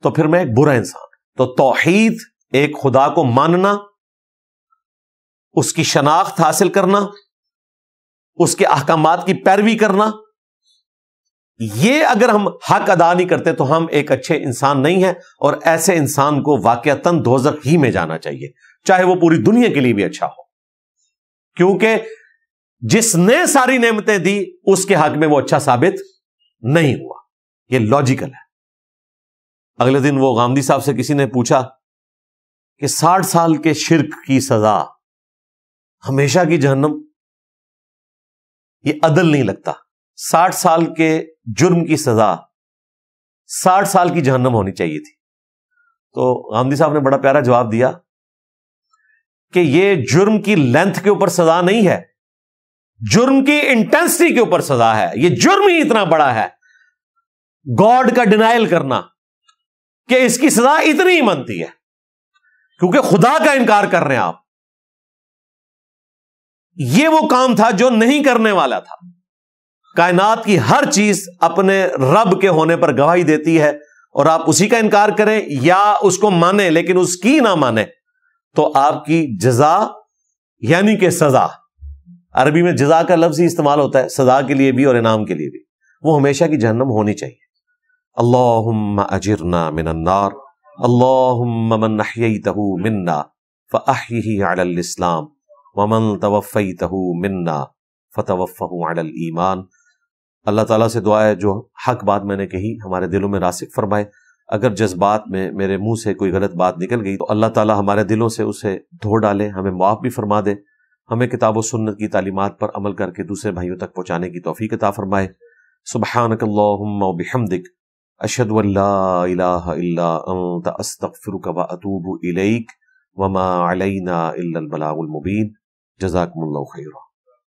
A: تو پھر میں ایک برا انسان ہوں۔ تو توحید، ایک خدا کو ماننا، اس کی شناخت حاصل کرنا، اس کے احکامات کی پیروی کرنا، یہ اگر ہم حق ادا نہیں کرتے تو ہم ایک اچھے انسان نہیں ہیں، اور ایسے انسان کو واقعتاً دوزخ ہی میں جانا چاہیے، چاہے وہ پوری دنیا کے لیے بھی اچھا ہو، کیونکہ جس نے ساری نعمتیں دی اس کے حق میں وہ اچھا ثابت نہیں ہوا۔ یہ لاجیکل ہے۔ اگلے دن وہ غامدی صاحب سے کسی نے پوچھا کہ 60 سال کے شرک کی سزا، ہمیشہ کی جہنم، یہ عدل نہیں لگتا۔ 60 سال کے جرم کی سزا 60 سال کی جہنم ہونی چاہیے تھی۔ تو غامدی صاحب نے بڑا پیارا جواب دیا کہ یہ جرم کی لینتھ کے اوپر سزا نہیں ہے، جرم کی انٹینسٹی کے اوپر سزا ہے۔ یہ جرم ہی اتنا بڑا ہے، گاڈ کا ڈینائل کرنا، کہ اس کی سزا اتنی ہی بنتی ہے، کیونکہ خدا کا انکار کر رہے ہیں آپ۔ یہ وہ کام تھا جو نہیں کرنے والا تھا، کائنات کی ہر چیز اپنے رب کے ہونے پر گواہی دیتی ہے، اور آپ اسی کا انکار کریں یا اس کو مانیں لیکن اس کی نہ مانیں، تو آپ کی جزا یعنی کہ سزا، عربی میں جزا کا لفظ ہی استعمال ہوتا ہے، سزا کے لیے بھی اور انعام کے لیے بھی، وہ ہمیشہ کی جہنم ہونی چاہیے۔ اللہم اجرنا من النار، اللہم من احییتہ منا فاحیہ علی الاسلام ومن توفیتہ منا فتوفہ علی الایمان۔ اللہ تعالیٰ سے دعا ہے جو حق بات میں نے کہی ہمارے دلوں میں راسخ فرمائے، اگر جذبات میں میرے منہ سے کوئی غلط بات نکل گئی تو اللہ تعالیٰ ہمارے دلوں سے اسے دھو ڈالے، ہمیں معاف بھی فرما دے، ہمیں کتاب و سنت کی تعلیمات پر عمل کر کے دوسرے بھائیوں تک پہنچانے کی توفیق عطا فرمائے۔ سبحانک اللہم و بحمدک، اشہد ان لا الہ الا انت، استغفرک و اتوب الیک، وما علینا الا البلاغ المبین۔ جزاکم اللہ خیرا۔